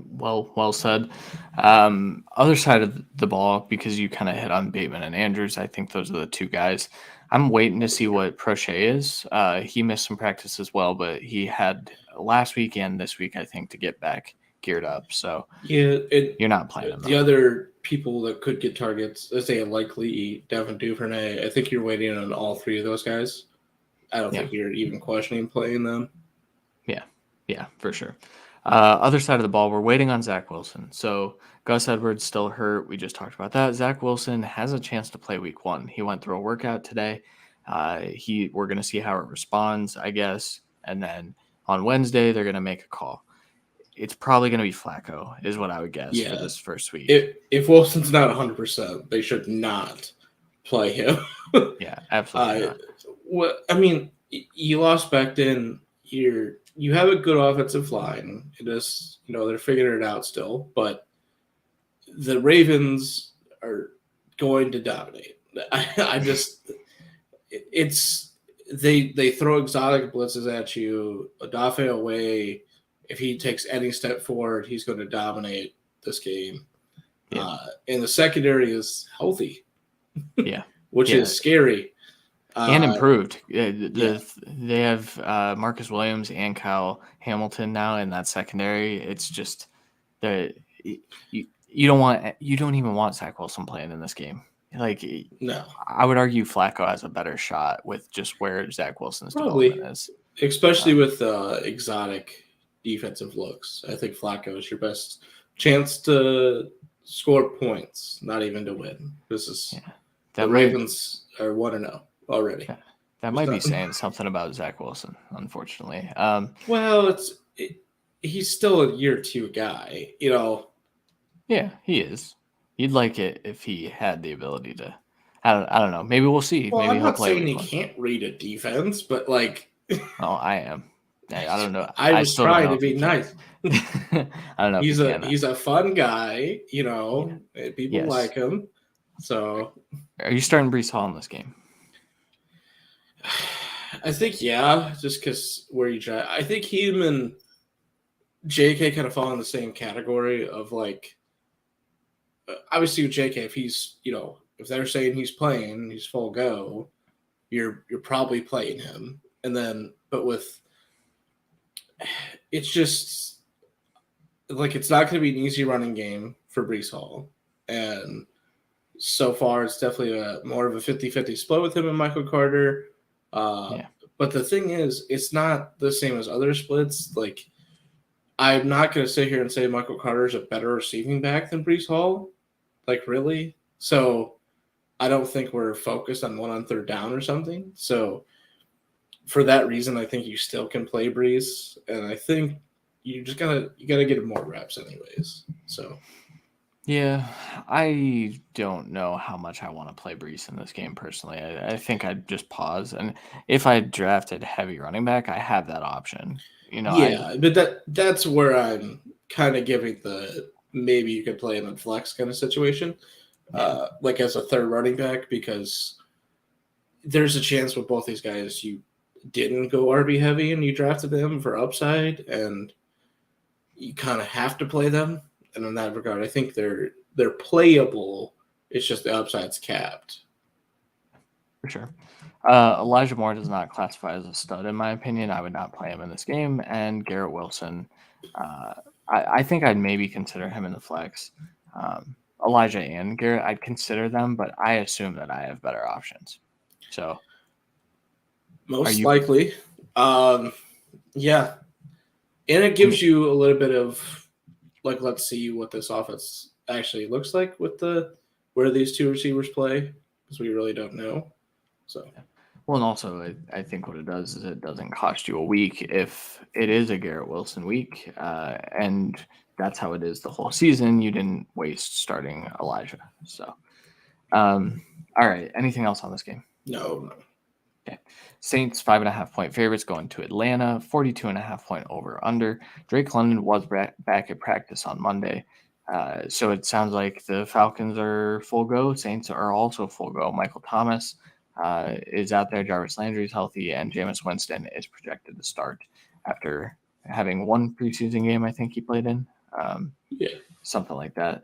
Well said. Other side of the ball, because you kind of hit on Bateman and Andrews, I think those are the two guys. I'm waiting to see what Prochet is. He missed some practice as well, but he had last weekend, this week, I think, to get back geared up. So yeah, you're not playing him. The other people that could get targets, let's say likely Devin Duvernay, I think you're waiting on all three of those guys. I don't think you're even questioning playing them. Yeah, for sure. Other side of the ball, we're waiting on Zach Wilson. So Gus Edwards still hurt. We just talked about that. Zach Wilson has a chance to play week one. He went through a workout today. We're going to see how it responds, I guess. And then on Wednesday, they're going to make a call. It's probably going to be Flacco, is what I would guess for this first week. If Wilson's not 100%, they should not play him. Yeah, absolutely not. Well, I mean, you lost Becton. You have a good offensive line. It is, they're figuring it out still, but the Ravens are going to dominate. They throw exotic blitzes at you. Odafe away. If he takes any step forward, he's going to dominate this game. Yeah. And the secondary is healthy. Yeah. Which is scary. And improved. They have Marcus Williams and Kyle Hamilton now in that secondary. It's just you don't even want Zach Wilson playing in this game. No, I would argue Flacco has a better shot with just where Zach Wilson's development is, especially with exotic defensive looks. I think Flacco is your best chance to score points, not even to win. This is the Ravens are 1-0 already. That might be saying something about Zach Wilson, unfortunately. Well, he's still a year two guy, Yeah, he is. You'd like it if he had the ability to. I don't know. Maybe we'll see. Well, Maybe I'm he'll not play saying week he one. can't read a defense, but like, Oh, I am. I don't know. I I was still don't trying know to if he be can. nice. I don't know if he can. He's a fun guy, Yeah. People Yes. like him. So Are you starting Brees Hall in this game? I think just because where you try, I think him and JK kind of fall in the same category of like, obviously with JK, if he's if they're saying he's playing, he's full go, you're probably playing him, and then but with it's just like it's not going to be an easy running game for Brees Hall, and so far it's definitely more of a 50-50 split with him and Michael Carter. Yeah. But the thing is, it's not the same as other splits. Like, I'm not going to sit here and say Michael Carter is a better receiving back than Brees Hall. Like, really? So I don't think we're focused on one on third down or something. So for that reason, I think you still can play Brees, and I think you gotta get him more reps anyways. So Yeah, I don't know how much I want to play Brees in this game personally. I think I'd just pause, and if I drafted heavy running back, I have that option. yeah, but that's where I'm kind of giving the maybe you could play him in flex kind of situation, Yeah, like as a third running back, because there's a chance with both these guys you didn't go RB heavy and you drafted them for upside, and you kind of have to play them. And in that regard, I think they're playable. It's just the upside's capped. for sure. Elijah Moore does not classify as a stud in my opinion. I would not play him in this game, and Garrett Wilson, uh, I think I'd maybe consider him in the flex. Elijah and Garrett, I'd consider them, but I assume that I have better options. So, are Most you? likely. Yeah. And it gives you a little bit of like, let's see what this offense actually looks like with the where these two receivers play, because we really don't know. So Well, and also, I think what it does is it doesn't cost you a week if it is a Garrett Wilson week, and that's how it is the whole season. You didn't waste starting Elijah. So, all right. Anything else on this game? no. Okay. Saints 5.5 point favorites going to Atlanta, 42.5 point over under. Drake London was back at practice on Monday. So it sounds like the Falcons are full go. Saints are also full go. Michael Thomas is out there. Jarvis Landry is healthy, and Jameis Winston is projected to start after having one preseason game. I think he played in, Yeah. something like that.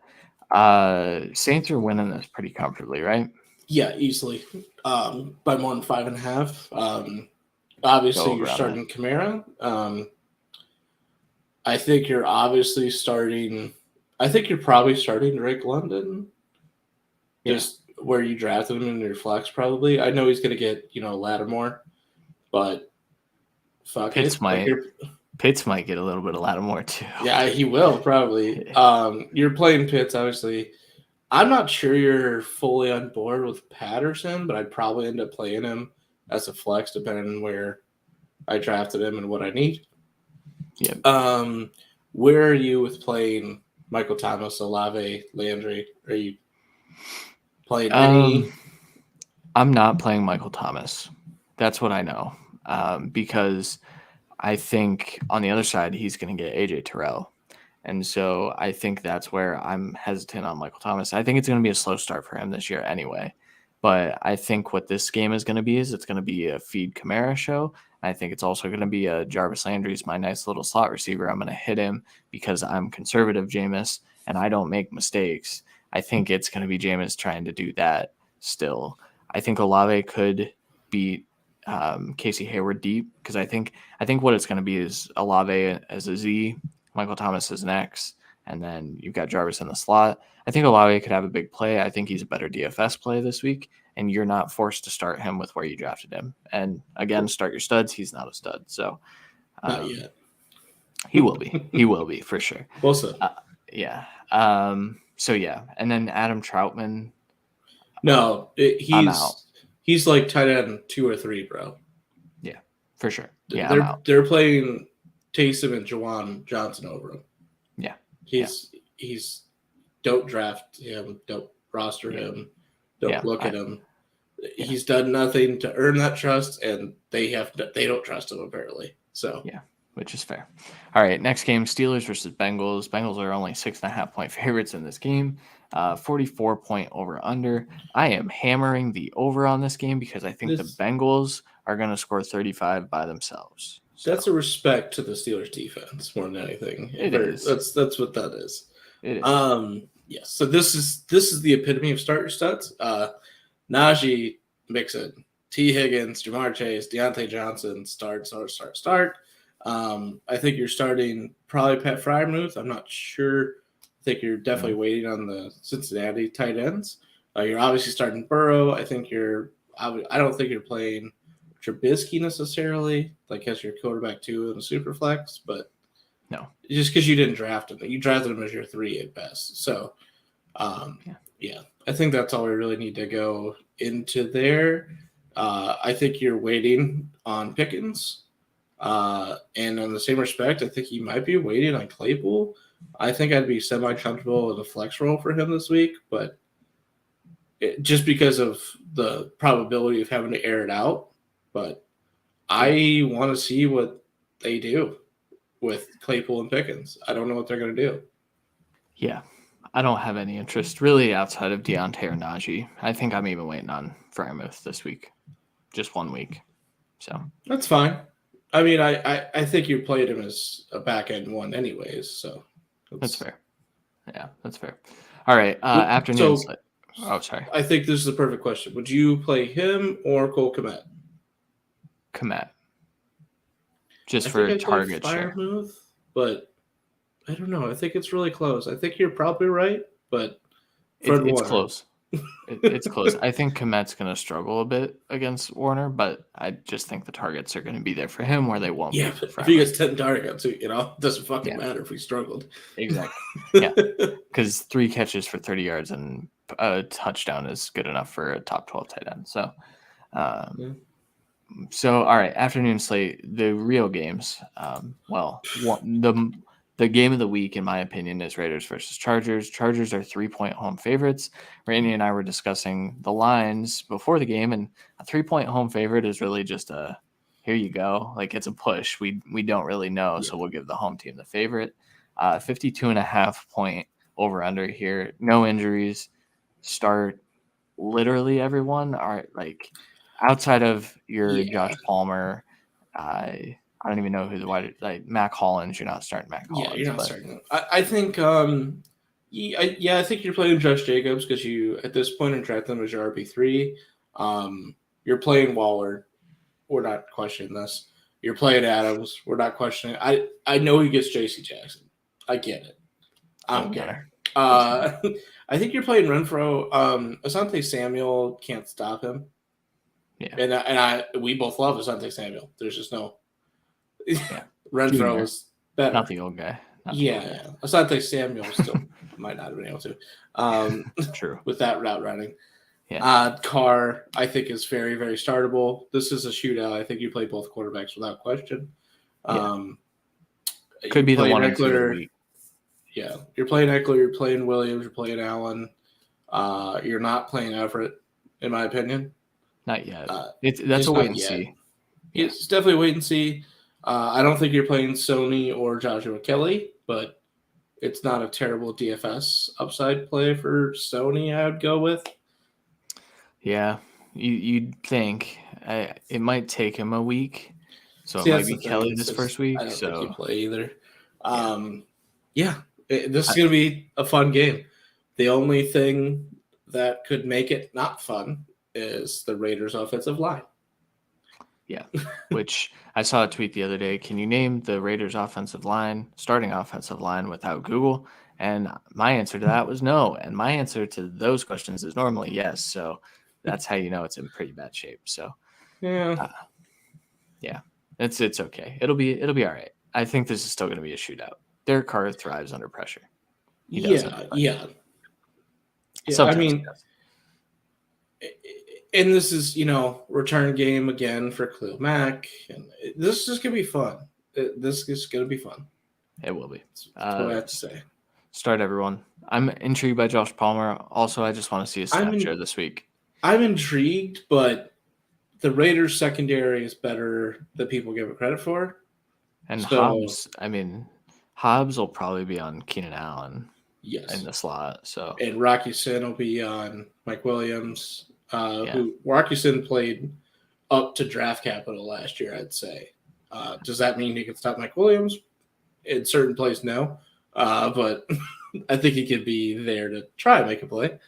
Saints are winning this pretty comfortably, right? Yeah, easily. By more than 5.5. Go Obviously, you're over on that. starting Kamara. I think you're obviously starting. I think you're probably starting Drake London. Yeah. Just where you drafted him in your flex, probably. I know he's going to get Lattimore, but fuck Pitts it. Like might get a little bit of Lattimore too. yeah, he will probably. You're playing Pitts, obviously. I'm not sure you're fully on board with Patterson, but I'd probably end up playing him as a flex, depending on where I drafted him and what I need. Yep. Where are you with playing Michael Thomas, Olave, Landry? Are you playing any? I'm not playing Michael Thomas. That's what I know. Because I think on the other side he's going to get AJ Terrell. And so I think that's where I'm hesitant on Michael Thomas. I think it's going to be a slow start for him this year anyway. But I think what this game is going to be is it's going to be a feed Kamara show. I think it's also going to be a Jarvis Landry's my nice little slot receiver. I'm going to hit him because I'm conservative, Jameis, and I don't make mistakes. I think it's going to be Jameis trying to do that still. I think Olave could beat Casey Hayward deep because I think what it's going to be is Olave as a Z, Michael Thomas as an X, and then you've got Jarvis in the slot. I think Olave could have a big play. I think he's a better DFS play this week, and you're not forced to start him with where you drafted him. And again, start your studs. He's not a stud, so Not yet. he will be. He will be for sure. Also, yeah. So yeah, and then Adam Troutman. no, I'm out. he's like tight end 2 or 3, bro. Yeah, for sure. Yeah, I'm out. They're playing Taysom and Jawan Johnson over him. Yeah, he's don't draft him, don't roster him, don't look at him. He's done nothing to earn that trust, and they don't trust him apparently. So yeah, which is fair. All right, next game: Steelers versus Bengals. Bengals are only 6.5-point favorites in this game. 44-point over under. I am hammering the over on this game because I think the Bengals are going to score 35 by themselves. So. That's a respect to the Steelers defense more than anything. It is. That's what that is. It is. Yes. So this is the epitome of start your studs. Najee, Mixon, T. Higgins, Jamar Chase, Deontay Johnson, start. I think you're starting probably Pat Freiermuth. I'm not sure. I think you're definitely waiting on the Cincinnati tight ends. You're obviously starting Burrow. I don't think you're playing Trubisky necessarily, like as your quarterback 2 in a super flex, but no, just because you didn't draft him, you drafted him as your 3 at best. So, yeah, I think that's all we really need to go into there. I think you're waiting on Pickens, and in the same respect, I think you might be waiting on Claypool. I think I'd be semi-comfortable in a flex role for him this week, but just because of the probability of having to air it out. But I want to see what they do with Claypool and Pickens. I don't know what they're going to do. Yeah, I don't have any interest really outside of Deontay or Najee. I think I'm even waiting on Freiermuth this week, just 1 week. So that's fine. I mean, I think you played him as a back end one anyways. So that's fair. Yeah, that's fair. All right, afternoon. So, oh, sorry. I think this is the perfect question. Would you play him or Cole Kmet? Kmet. Just for target share. Move, but I don't know. I think it's really close. I think you're probably right, but it's close. It's close. I think Kmet's going to struggle a bit against Warner, but I just think the targets are going to be there for him where they won't be. But if he gets 10 targets, it doesn't fucking matter if he struggled. Exactly. Yeah, because 3 catches for 30 yards and a touchdown is good enough for a top 12 tight end. So, So, all right, afternoon slate, the real games. The game of the week, in my opinion, is Raiders versus Chargers. Chargers are 3-point home favorites. Randy and I were discussing the lines before the game, and a 3-point home favorite is really just here you go. Like, it's a push. We don't really know, so we'll give the home team the favorite. 52.5-point over-under here. No injuries. Start literally everyone. Outside of your Josh Palmer, I don't even know who Mac Hollins. You're not starting Mac Hollins. Yeah, you're not starting. I think. I think you're playing Josh Jacobs because you at this point in draft them as your RB3. You're playing Waller. We're not questioning this. You're playing Adams. We're not questioning it. I know he gets J.C. Jackson. I get it. I don't care. I think you're playing Renfro. Asante Samuel can't stop him. Yeah, and we both love Asante Samuel. There's just no. Renfro is better. Not the old guy. Asante Samuel still might not have been able to. True. With that route running. Yeah. Carr, I think, is very, very startable. This is a shootout. I think you play both quarterbacks without question. Could be the one or two. Yeah, you're playing Eckler, you're playing Williams, you're playing Allen. You're not playing Everett, in my opinion. Not yet. That's a wait and see. It's definitely a wait and see. I don't think you're playing Sony or Joshua Kelly, but it's not a terrible DFS upside play for Sony, I would go with. Yeah, you'd think. It might take him a week. So it might be Kelly this first week. I don't think you play either. This is going to be a fun game. The only thing that could make it not fun is the Raiders' offensive line. Yeah, which I saw a tweet the other day. Can you name the Raiders' starting offensive line without Google? And my answer to that was no. And my answer to those questions is normally yes. So that's how you know it's in pretty bad shape. So it's okay. It'll be all right. I think this is still going to be a shootout. Derek Carr thrives under pressure. He does. I mean. And this is, return game again for Khalil Mack. And this is going to be fun. This is going to be fun. It will be. That's what I have to say. Start everyone. I'm intrigued by Josh Palmer. Also, I just want to see his I'm snap share in, this week. I'm intrigued, but the Raiders secondary is better than people give it credit for. And So Hobbs will probably be on Keenan Allen in yes, the slot. So and Rocky Sin will be on Mike Williams, yeah, who Rocky Sin played up to draft capital last year, I'd say. Does that mean he can stop Mike Williams? In certain plays, no. But I think he could be there to try and make a play.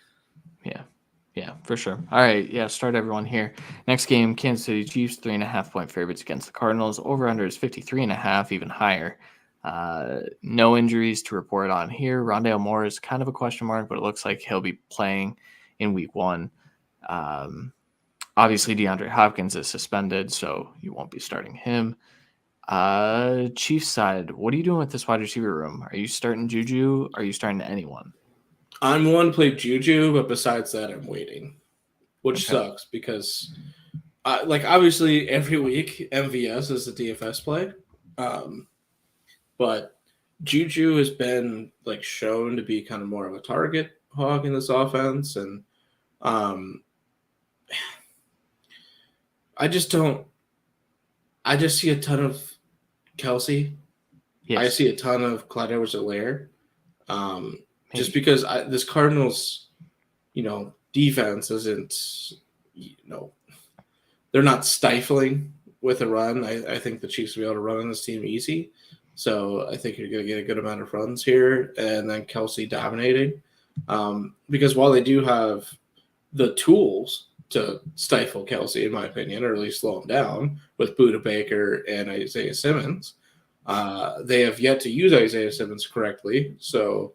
yeah, for sure. All right, yeah, start everyone here. Next game, Kansas City Chiefs 3.5-point favorites against the Cardinals. Over under is 53.5, even higher. No injuries to report on here. Rondale Moore is kind of a question mark, but it looks like he'll be playing in week 1. Obviously, DeAndre Hopkins is suspended, so you won't be starting him. Chiefs side, what are you doing with this wide receiver room? Are you starting Juju? Are you starting anyone? I'm one to play Juju, but besides that, I'm waiting, which Okay. sucks because, obviously every week MVS is a DFS play, but Juju has been shown to be kind of more of a target hog in this offense, and um, I just don't. I just see a ton of Kelsey. I Yes. see a ton of Clyde Edwards-Helaire. Just Maybe. because this Cardinals, defense isn't, they're not stifling with a run. I think the Chiefs will be able to run on this team easy. So I think you're going to get a good amount of runs here, and then Kelsey dominating. Because while they do have the tools to stifle Kelsey, in my opinion, or at least slow him down with Buda Baker and Isaiah Simmons, they have yet to use Isaiah Simmons correctly. So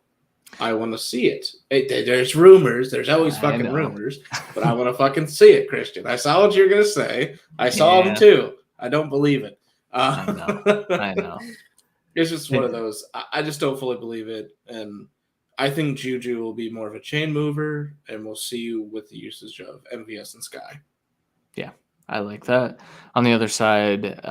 I want to see it. There's rumors. There's always I fucking know. rumors, but I want to fucking see it, Christian. I saw what you're gonna say. I saw them Yeah, too. I don't believe it. I know. I know. It's just one of those. I just don't fully believe it, and I think Juju will be more of a chain mover, and we'll see you with the usage of MVS and Sky. Yeah, I like that. On the other side,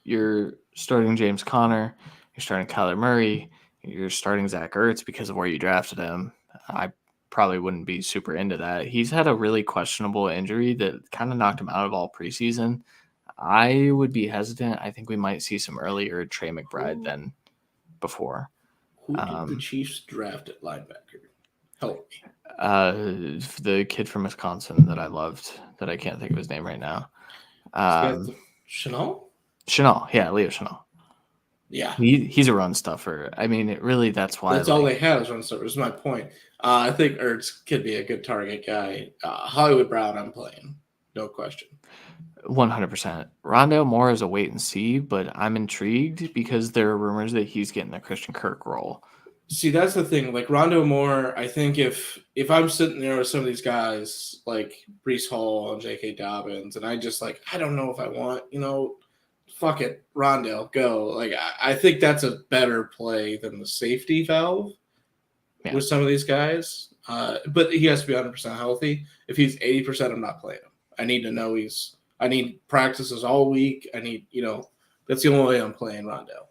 you're starting James Conner, you're starting Kyler Murray, you're starting Zach Ertz because of where you drafted him. I probably wouldn't be super into that. He's had a really questionable injury that kind of knocked him out of all preseason. I would be hesitant. I think we might see some earlier Trey McBride than before. Who did the Um, Chiefs draft at linebacker? Help me. the kid from Wisconsin that I loved, that I can't think of his name right now. He's got Um, the Chanel. Chanel, yeah, Leo Chanel. Yeah, He's a run stuffer. I mean, that's why. that's all they had as run stopper. Is my point. I think Ertz could be a good target guy. Hollywood Brown, I'm playing, no question. 100%. Rondale Moore is a wait and see, but I'm intrigued because there are rumors that he's getting the Christian Kirk role. See, that's the thing. Like Rondo Moore, I think if I'm sitting there with some of these guys like Brees Hall and J.K. Dobbins, and I don't know if I want, fuck it, Rondo, go. I think that's a better play than the safety valve Yeah, with some of these guys. But he has to be 100% healthy. If he's 80%, I'm not playing him. I need to know I need practices all week. I need, that's the only way I'm playing Rondo.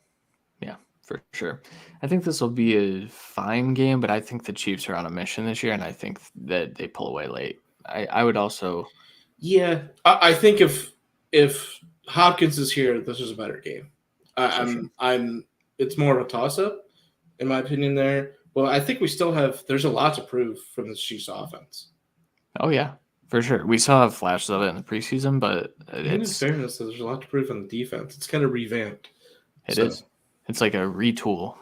yeah, for sure. I think this will be a fine game, but I think the Chiefs are on a mission this year, and I think that they pull away late. I would also. Yeah, I think if Hopkins is here, this is a better game. For sure. I'm. It's more of a toss up, in my opinion. There. Well, I think we still have. There's a lot to prove from the Chiefs offense. Oh, yeah, for sure. We saw flashes of it in the preseason, but And in fairness, there's a lot to prove on the defense. It's kind of revamped. it So is. It's like a retool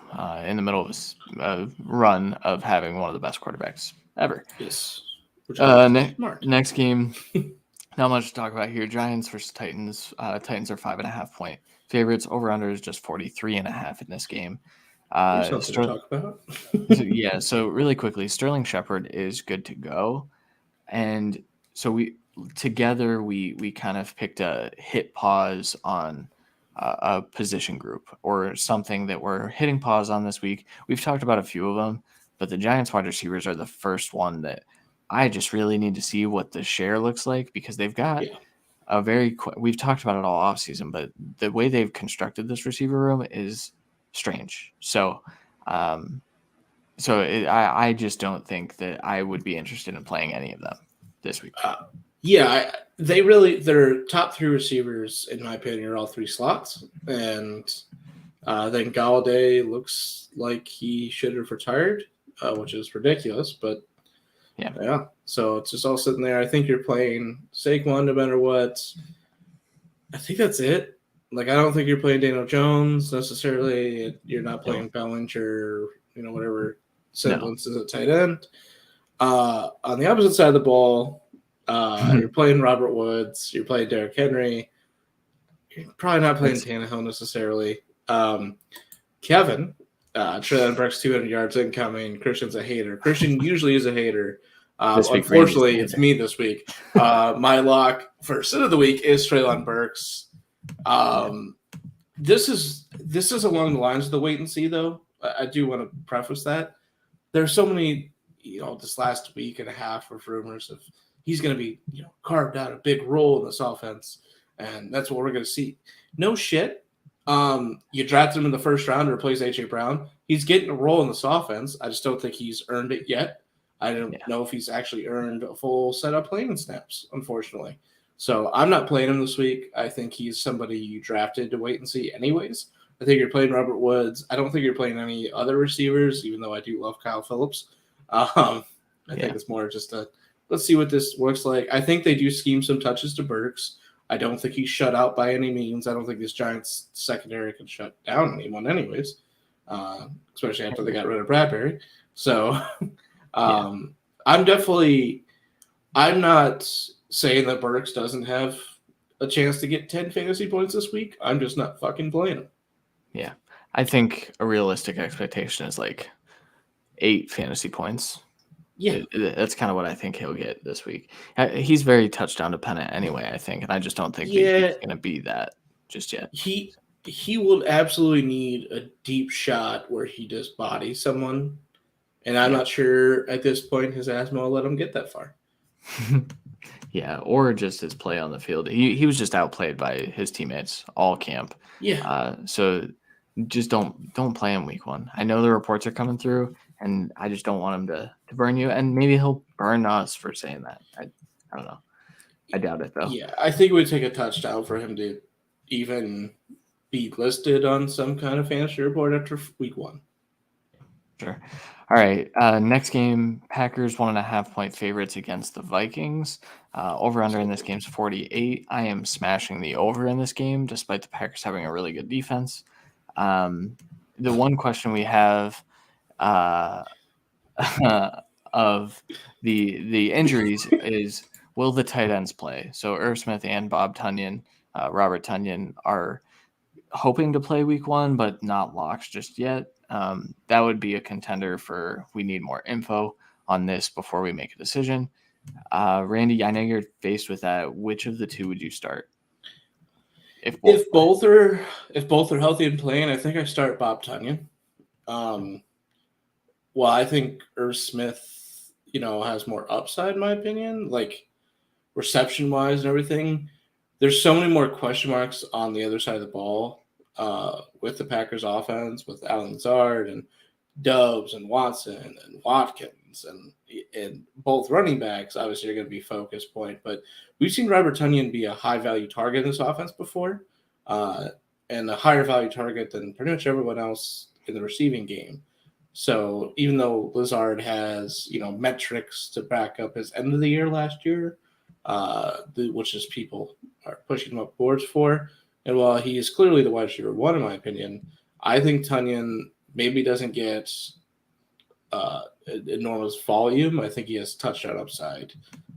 in the middle of a run of having one of the best quarterbacks ever. yes, which I think is smart. Next game, not much to talk about here. Giants versus Titans. Titans are 5.5-point favorites. Over under is just 43.5 in this game. Here's something to talk about. Yeah. So really quickly, Sterling Shepard is good to go, and so we kind of picked a hit pause on a position group or something that we're hitting pause on this week. We've talked about a few of them, but the Giants wide receivers are the first one that I just really need to see what the share looks like, because they've got Yeah. we've talked about it all offseason, but the way they've constructed this receiver room is strange. So So I just don't think that I would be interested in playing any of them this week. Their top three receivers, in my opinion, are all three slots, and then Galladay looks like he should have retired, which is ridiculous, but yeah. So it's just all sitting there. I think you're playing Saquon no matter what. I think that's it. Like, I don't think you're playing Daniel Jones necessarily. You're not playing Bellinger, whatever semblance is a tight end. On the opposite side of the ball, you're playing Robert Woods. You're playing Derrick Henry. You're probably not playing Tannehill necessarily. Kevin, Treylon Burks 200 yards incoming. Christian's a hater. Christian usually is a hater. Unfortunately, it's me this week. My lock for sit of the week is Treylon Burks. This is along the lines of the wait and see, though. I do want to preface that. There's so many, this last week and a half of rumors of he's going to be, carved out a big role in this offense, and that's what we're going to see. No shit. You drafted him in the first round to replace A.J. Brown. He's getting a role in this offense. I just don't think he's earned it yet. I don't know if he's actually earned a full set of playing snaps, unfortunately. So I'm not playing him this week. I think he's somebody you drafted to wait and see anyways. I think you're playing Robert Woods. I don't think you're playing any other receivers, even though I do love Kyle Phillips. I think it's more just let's see what this looks like. I think they do scheme some touches to Burks. I don't think he's shut out by any means. I don't think this Giants secondary can shut down anyone anyways, especially after they got rid of Bradbury. So I'm not saying that Burks doesn't have a chance to get 10 fantasy points this week. I'm just not fucking playing him. Yeah. I think a realistic expectation is like 8 fantasy points. Yeah. That's kind of what I think he'll get this week. He's very touchdown dependent anyway, I think. And I just don't think he's going to be that just yet. He will absolutely need a deep shot where he just bodies someone. And I'm not sure at this point his asthma will let him get that far. Yeah, or just his play on the field. He was just outplayed by his teammates all camp. Yeah. So just don't play him week 1. I know the reports are coming through, and I just don't want him to burn you. And maybe he'll burn us for saying that. I don't know. I doubt it, though. Yeah, I think it would take a touchdown for him to even be listed on some kind of fantasy report after week 1. Sure. All right. Next game, Packers 1.5-point favorites against the Vikings. Over-under in this game is 48. I am smashing the over in this game, despite the Packers having a really good defense. The one question we have of the injuries is, will the tight ends play? So Irv Smith and Robert Tonyan are hoping to play week 1, but not locked just yet. That would be a contender for we need more info on this before we make a decision. Randy, I know you're faced with that. Which of the two would you start? If both are healthy and playing, I think I start Bob Tonyan. Well, I think Irv Smith, has more upside in my opinion, like reception wise and everything. There's so many more question marks on the other side of the ball. With the Packers offense, with Allen Lazard and Dobbs and Watson and Watkins and both running backs, obviously are going to be focus point. But we've seen Robert Tonyan be a high value target in this offense before, and a higher value target than pretty much everyone else in the receiving game. So even though Lazard has metrics to back up his end of the year last year, which is people are pushing him up boards for. And while he is clearly the wide receiver 1, in my opinion, I think Tonyan maybe doesn't get enormous volume. I think he has touchdown upside.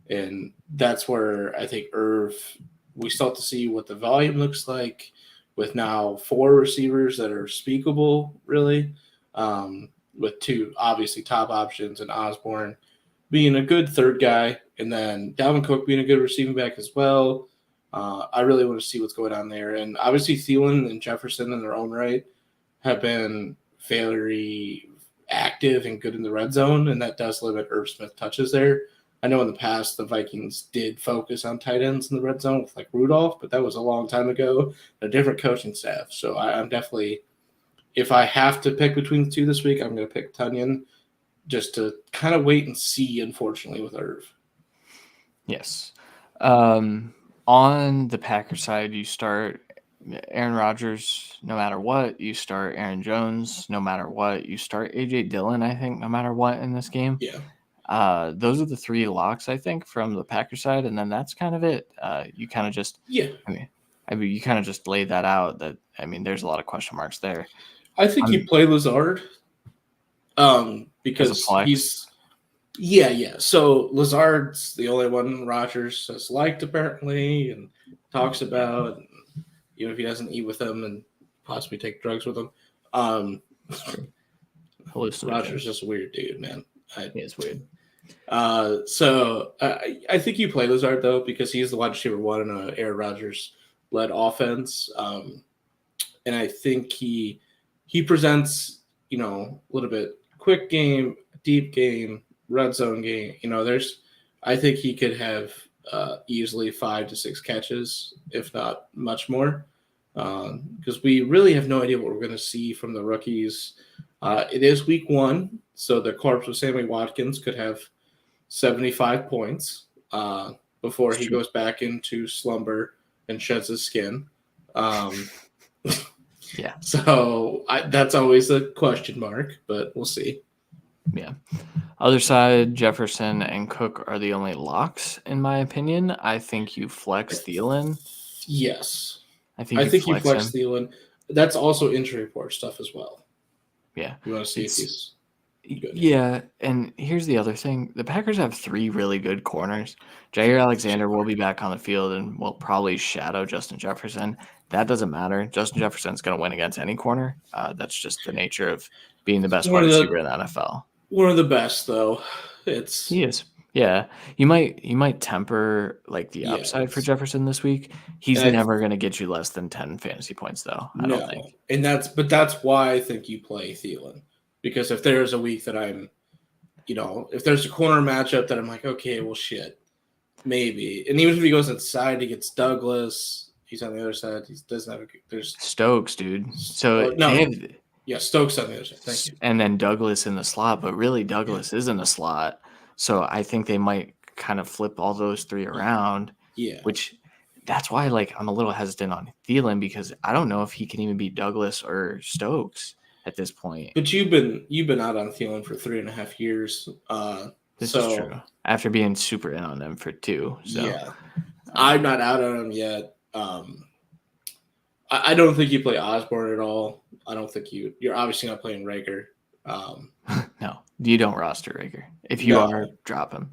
And that's where I think Irv, we still have to see what the volume looks like with now 4 receivers that are speakable, really, with 2 obviously top options and Osborne being a good third guy, and then Dalvin Cook being a good receiving back as well. I really want to see what's going on there. And obviously Thielen and Jefferson in their own right have been very active and good in the red zone, and that does limit Irv Smith touches there. I know in the past the Vikings did focus on tight ends in the red zone with like Rudolph, but that was a long time ago, a different coaching staff. So I'm definitely, if I have to pick between the two this week, I'm going to pick Tonyan. just to kind of wait and see, unfortunately, with Irv. Yes. On the Packers side, you start Aaron Rodgers no matter what. You start Aaron Jones no matter what. You start A.J. Dillon, I think, no matter what in this game. Yeah. Those are the three locks, I think, from the Packers side, and then that's kind of it. You kind of just, Yeah. I mean, you kind of just laid that out. There's a lot of question marks there. I think you play Lazard As a because flex. yeah. So Lazard's the only one Rodgers has liked apparently and talks about, even if he doesn't eat with them and possibly take drugs with them. Rodgers is just a weird dude, man. He is weird. So I think you play Lazard though because he's the wide receiver one in a Aaron Rodgers led offense, and I think he presents a little bit quick game, deep game, red zone game. I think he could have easily 5 to 6 catches, if not much more, because we really have no idea what we're going to see from the rookies. It is week 1, so the corpse of Sammy Watkins could have 75 points before he goes back into slumber and sheds his skin. Yeah. So that's always a question mark, but we'll see. Yeah. Other side, Jefferson and Cook are the only locks, in my opinion. I think you flex Thielen. Yes. I think you flex Thielen. That's also injury report stuff as well. Yeah. You want to see if he's good. Yeah, and here's the other thing. The Packers have 3 really good corners. Jair Alexander will be back on the field and will probably shadow Justin Jefferson. That doesn't matter. Justin Jefferson's going to win against any corner. That's just the nature of being the best wide receiver in the NFL. One of the best, though. He is. Yeah, you might temper like the upside for Jefferson this week. He's never going to get you less than 10 fantasy points, though. I don't think. And that's why I think you play Thielen, because if there's a week that I'm, if there's a corner matchup that I'm like, okay, well, shit, maybe, and even if he goes inside, he gets Douglas. He's on the other side. He doesn't have there's Stokes, dude. So Stokes on the other side. Thank you. And then Douglas in the slot, but really Douglas is in the slot. So I think they might kind of flip all those 3 around. Yeah. Which that's why I'm a little hesitant on Thielen because I don't know if he can even beat Douglas or Stokes at this point. But you've been out on Thielen for 3.5 years. This is true. After being super in on them for 2. So yeah. I'm not out on him yet. I don't think you play Osborne at all. I don't think you're obviously not playing Rager. No, you don't roster Rager. If you are, drop him.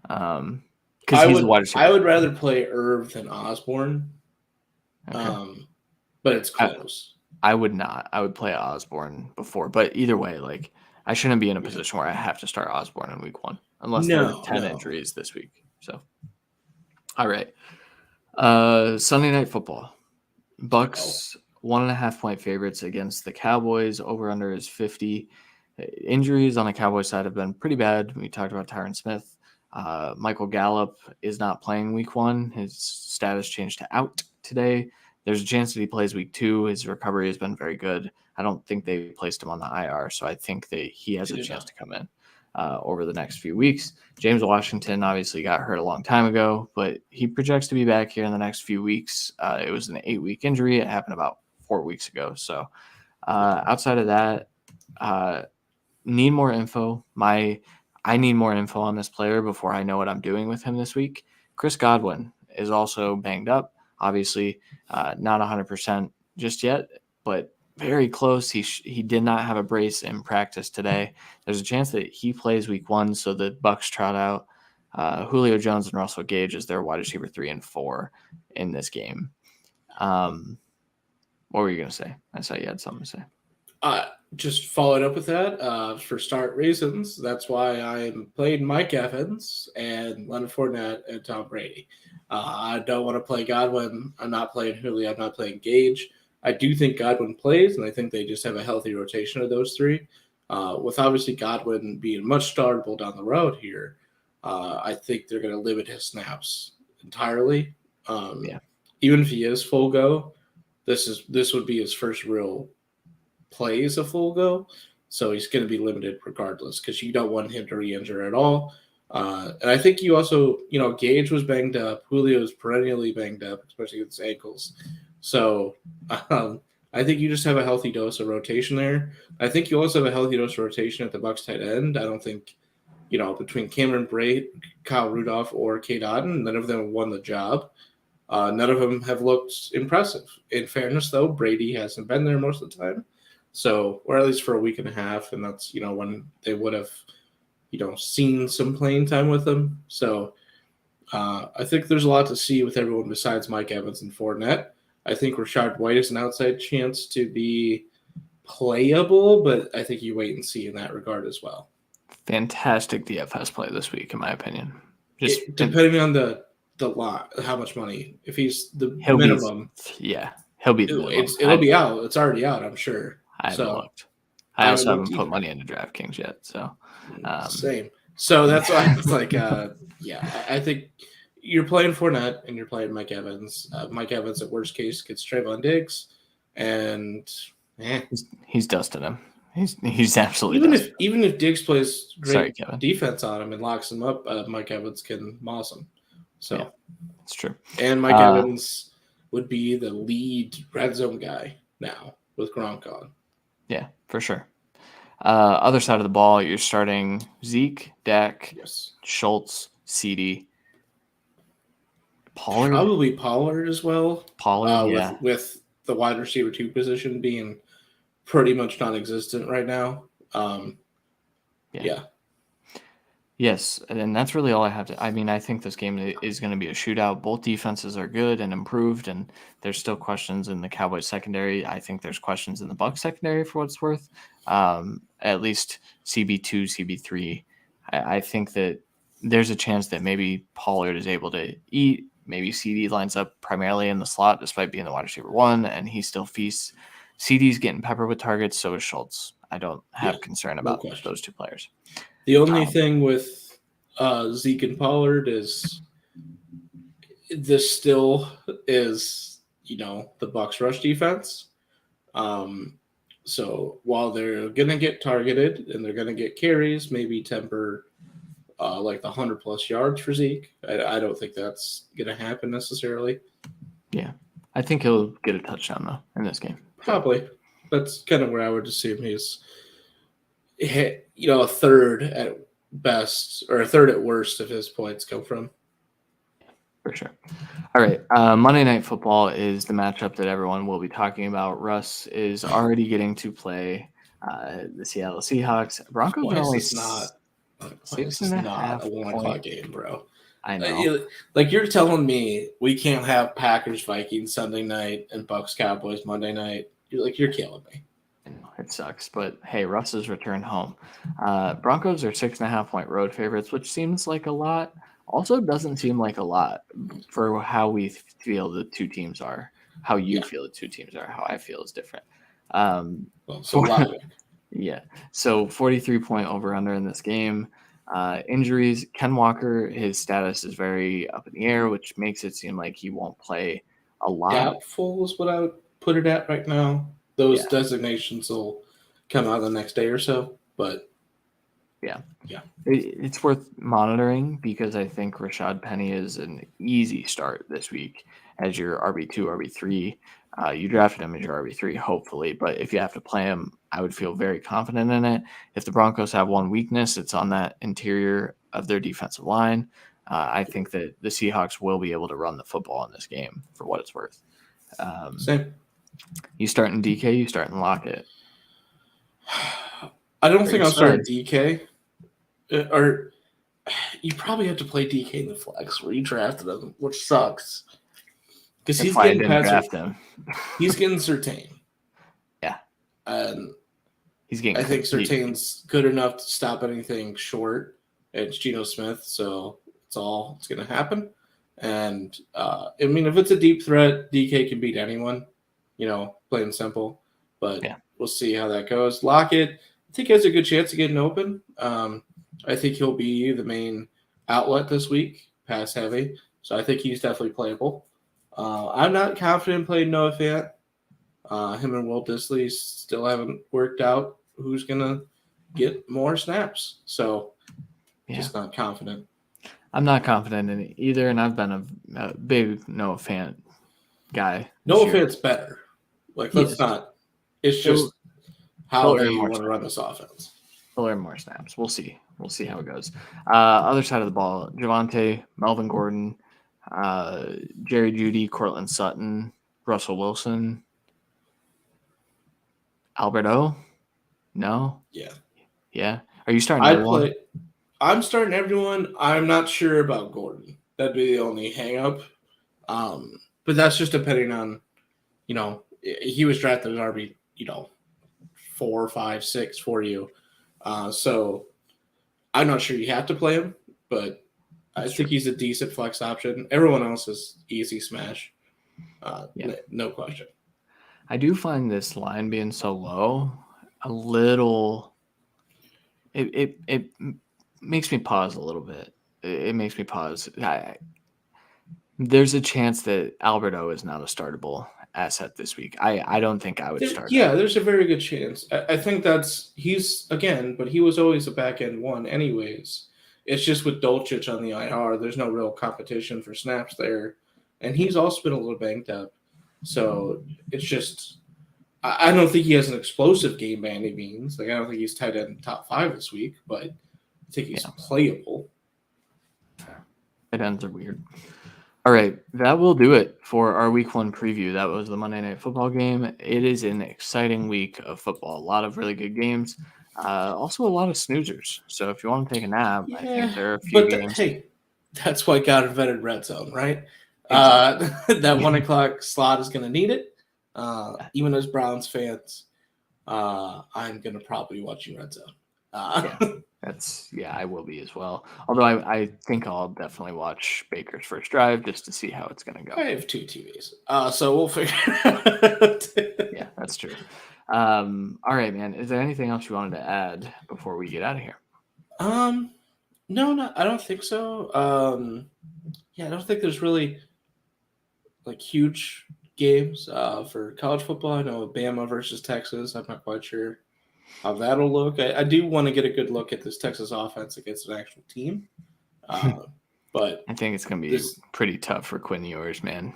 Because he's a wide receiver. I would rather play Irv than Osborne. Okay. But it's close. I would not. I would play Osborne before. But either way, I shouldn't be in a position where I have to start Osborne in week 1 unless there are 10 injuries this week. So, all right. Sunday Night Football. Bucks 1.5 point favorites against the Cowboys. Over under is 50. Injuries on the Cowboys side have been pretty bad. We talked about Tyron Smith. Michael Gallup is not playing week 1. His status changed to out today. There's a chance that he plays week 2. His recovery has been very good. I don't think they placed him on the IR, so I think he has a chance to come in over the next few weeks. James Washington obviously got hurt a long time ago, but he projects to be back here in the next few weeks. It was an 8-week injury. It happened about 4 weeks ago. So outside of that, need more info. I need more info on this player before I know what I'm doing with him this week. Chris Godwin is also banged up. Obviously, not 100% just yet, but very close. He did not have a brace in practice today. There's a chance that he plays week 1, so the Bucks trot out Julio Jones and Russell Gage as their wide receiver 3 and 4 in this game. What were you going to say? I saw you had something to say. Just following up with that, for start reasons, that's why I'm playing Mike Evans and Leonard Fournette and Tom Brady. I don't want to play Godwin. I'm not playing Julio. I'm not playing Gage. I do think Godwin plays, and I think they just have a healthy rotation of those 3. With obviously Godwin being much startable down the road here, I think they're going to limit his snaps entirely. Even if he is full go, this would be his first real play as a full go. So he's going to be limited regardless because you don't want him to re-injure at all. And I think you also, Gage was banged up. Julio is perennially banged up, especially with his ankles. So I think you just have a healthy dose of rotation there. I think you also have a healthy dose of rotation at the Bucs tight end. I don't think, between Cameron Brate, Kyle Rudolph, or Cade Otton, none of them have won the job. None of them have looked impressive. In fairness, though, Brady hasn't been there most of the time. So, or at least for a week and a half, and that's, when they would have, seen some playing time with them. So I think there's a lot to see with everyone besides Mike Evans and Fournette. I think Rachaad White is an outside chance to be playable, but I think you wait and see in that regard as well. Fantastic DFS play this week, in my opinion. Depending on the lot, how much money. If he's the minimum, he'll be the minimum. It'll be out. It's already out, I'm sure. I haven't looked. I also haven't put money into DraftKings yet. So same. So that's why I was like, I think you're playing Fournette and you're playing Mike Evans. Mike Evans, at worst case, gets Trayvon Diggs, and he's dusting him. He's absolutely even if Diggs plays great defense on him and locks him up, Mike Evans can moss him. So that's true. And Mike Evans would be the lead red zone guy now with Gronk on. Yeah, for sure. Other side of the ball, you're starting Zeke, Dak, Schultz, CD, Pollard. Probably Pollard as well. Pollard, with the wide receiver 2 position being pretty much non-existent right now. Yes, and that's really all I have to. I mean, I think this game is going to be a shootout. Both defenses are good and improved, and there's still questions in the Cowboys secondary. I think there's questions in the Bucs secondary for what it's worth. At least CB2, CB3. I think that there's a chance that maybe Pollard is able to eat. Maybe CD lines up primarily in the slot despite being the wide receiver 1, and he still feasts. CD's getting peppered with targets, so is Schultz. I don't have concern about those two players. The only thing with Zeke and Pollard is this still is, the Bucs rush defense. So while they're going to get targeted and they're going to get carries, maybe temper like the 100+ yards for Zeke. I don't think that's going to happen necessarily. Yeah. I think he'll get a touchdown, though, in this game. Probably. That's kind of where I would assume he's hit, a third at best or a third at worst if his points come from. For sure. All right. Monday Night Football is the matchup that everyone will be talking about. Russ is already getting to play the Seattle Seahawks. Broncos are only not 6.5 a 1 o'clock game, bro. I know. Like you're telling me we can't have Packers Vikings Sunday night and Bucs Cowboys Monday night. You're killing me. I know, it sucks, but hey, Russ has returned home. Broncos are 6.5 point road favorites, which seems like a lot. Also doesn't seem like a lot for how we feel the two teams are. How you feel the two teams are. How I feel is different. So 43 point over under in this game. Injuries. Ken Walker, his status is very up in the air, which makes it seem like he won't play a lot. Doubtful is what I would put it at right now. Those designations will come out the next day or so, but it's worth monitoring because I think Rashad Penny is an easy start this week as your RB2, RB3. You drafted him as your RB3, hopefully, but if you have to play him, I would feel very confident in it. If the Broncos have one weakness, it's on that interior of their defensive line. I think that the Seahawks will be able to run the football in this game for what it's worth. Same. You starting DK, you starting Lockett? I don't think I'll start DK. Or you probably have to play DK in the flex where you drafted him, which sucks. Because he's getting draft him. He's getting Surtain. Yeah. And he's getting. I think Surtain's good enough to stop anything short. It's Geno Smith, so it's all it's going to happen. And I mean, if it's a deep threat, DK can beat anyone. Plain and simple. But we'll see how that goes. Lockett, I think he has a good chance of getting open. I think he'll be the main outlet this week, pass heavy. So I think he's definitely playable. I'm not confident playing Noah Fant. Him and Will Dissly still haven't worked out. who's gonna get more snaps. So Yeah. just not confident. I'm not confident in it either, and I've been a big Noah Fant guy. Noah Fant's better. Like, let's not. It's He'll, just how he'll earn they more want to snaps. run this offense. He'll earn more snaps. We'll see. We'll see how it goes. Other side of the ball, Javonte, Melvin Gordon, Jerry Jeudy, Cortland Sutton, Russell Wilson, Alberto. No? Yeah. Yeah. Are you starting everyone? I'm starting everyone. I'm not sure about Gordon. That'd be the only hang up. But that's just depending on, he was drafted as RB, 4, 5, 6 for you. So I'm not sure you have to play him, but I think he's a decent flex option. Everyone else is easy smash. No question. I do find this line being so low a little. It makes me pause a little bit. It makes me pause. There's a chance that Alberto is not a startable asset this week. I don't think I would start him. Yeah, there's a very good chance. I think but he was always a back end one anyways. It's just with Dolchich on the IR, there's no real competition for snaps there. And he's also been a little banged up. So it's just, I don't think he has an explosive game by any means. Like, I don't think he's tight end top 5 this week, but I think he's playable. Tight ends are weird. All right, that will do it for our week 1 preview. That was the Monday Night Football game. It is an exciting week of football. A lot of really good games. Also a lot of snoozers. So if you want to take a nap, I think there are a few games. Hey, that's why God invented Red Zone, right? Exactly. That 1 o'clock slot is going to need it. Even as Browns fans, I'm going to probably be watching Red Zone. I will be as well. Although I think I'll definitely watch Baker's first drive just to see how it's going to go. I have 2 TVs, so we'll figure it out. Yeah, that's true. All right, man. Is there anything else you wanted to add before we get out of here? No, I don't think so. I don't think there's really like huge games for college football. I know Bama versus Texas. I'm not quite sure how that'll look. I do want to get a good look at this Texas offense against an actual team. But I think it's going to be pretty tough for Quinn Ewers, man.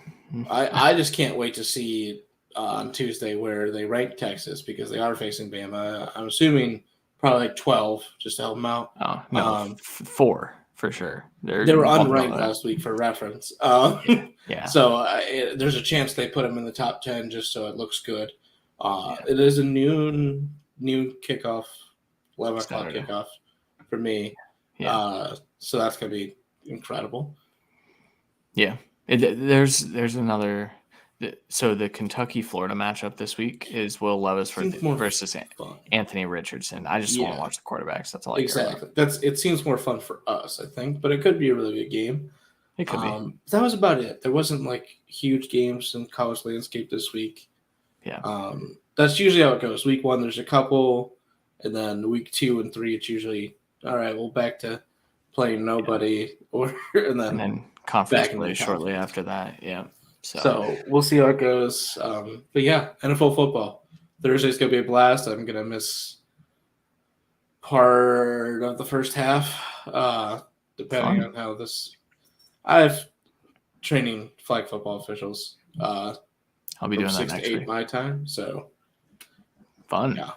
I just can't wait to see on Tuesday where they rank Texas because they are facing Bama. I'm assuming probably like 12 just to help them out. Oh, no, 4 for sure. They were unranked last week for reference. Yeah. So there's a chance they put them in the top 10 just so it looks good. It is a noon kickoff, 11 o'clock kickoff for me. Yeah. So that's going to be incredible. Yeah. There's another. So the Kentucky-Florida matchup this week is Will Levis versus Anthony Richardson. I just want to watch the quarterbacks. That's all I care about. It seems more fun for us, I think, but it could be a really good game. It could be. That was about it. There wasn't like huge games in college landscape this week. Yeah. That's usually how it goes. Week 1, there's a couple, and then week 2 and 3, it's usually all right. Well, back to playing nobody, and then conference play shortly after that. Yeah. So we'll see how it goes. But yeah, NFL football. Thursday's going to be a blast. I'm going to miss part of the first half, depending on how this. I have training flag football officials. I'll be doing that 6 next to 8 week. my time. So fun. Yeah,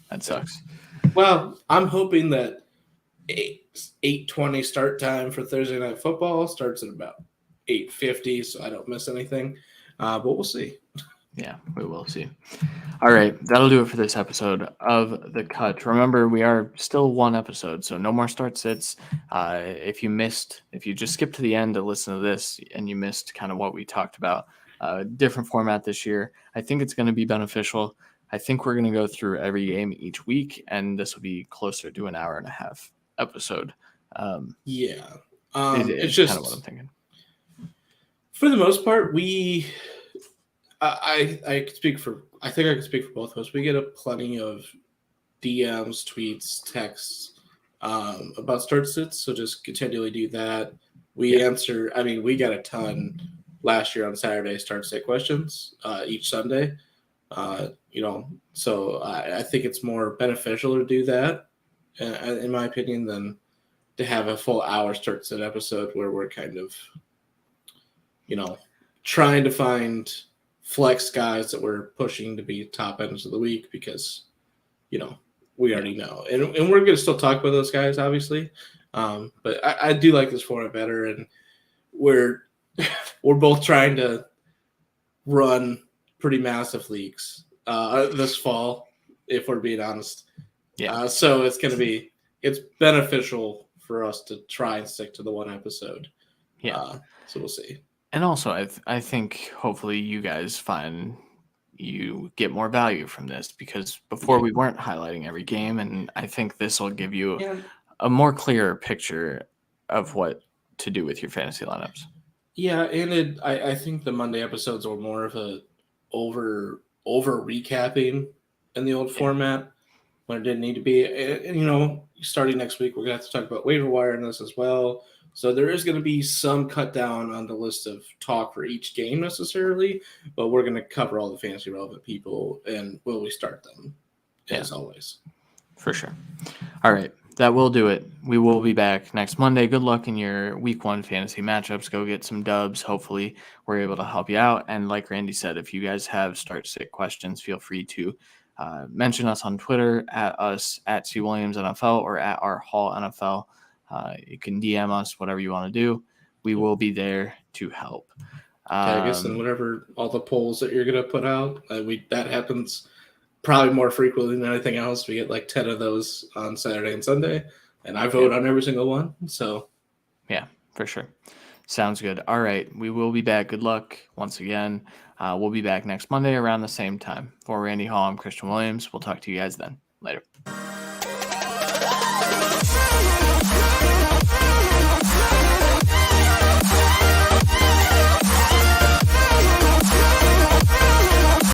that sucks. Well, I'm hoping that 8:20 start time for Thursday Night Football starts at about 8:50, so I don't miss anything. But we'll see. Yeah, we will see. All right, that'll do it for this episode of The Cut. Remember, we are still 1 episode, so no more start sits. If you just skipped to the end to listen to this and you missed kind of what we talked about, different format this year, I think it's going to be beneficial. I think we're going to go through every game each week, and this will be closer to an hour and a half episode. It's just kind of what I'm thinking. For the most part, I could speak for. I think I could speak for both of us. We get plenty of DMs, tweets, texts about start sits, so just continually do that. We answer. I mean, we got a ton last year on Saturday start sit questions each Sunday. So I think it's more beneficial to do that, in my opinion, than to have a full hour start set episode where we're kind of, trying to find flex guys that we're pushing to be top ends of the week because, we already know. And we're going to still talk about those guys, obviously. But I do like this format better. And we're both trying to run pretty massive leagues this fall, if we're being honest. Yeah. So it's beneficial for us to try and stick to the one episode. Yeah. So we'll see. And also, I think hopefully you guys find you get more value from this, because before we weren't highlighting every game, and I think this will give you a more clear picture of what to do with your fantasy lineups. Yeah, and I think the Monday episodes were more of a over recapping in the old format when it didn't need to be. And, starting next week, we're gonna have to talk about waiver wire in this as well. So there is going to be some cut down on the list of talk for each game necessarily, but we're going to cover all the fantasy relevant people, and we start them as always. For sure. All right. That will do it. We will be back next Monday. Good luck in your week 1 fantasy matchups. Go get some dubs. Hopefully we're able to help you out. And like Randy said, if you guys have start sit questions, feel free to mention us on Twitter at @CWilliamsNFL or at our Hall NFL. You can DM us, whatever you want to do. We will be there to help. Tag us and whatever, all the polls that you're going to put out. That happens probably more frequently than anything else. We get like 10 of those on Saturday and Sunday, and I vote on every single one. So, yeah, for sure. Sounds good. All right. We will be back. Good luck once again. We'll be back next Monday around the same time. For Randy Hall, I'm Christian Williams. We'll talk to you guys then. Later.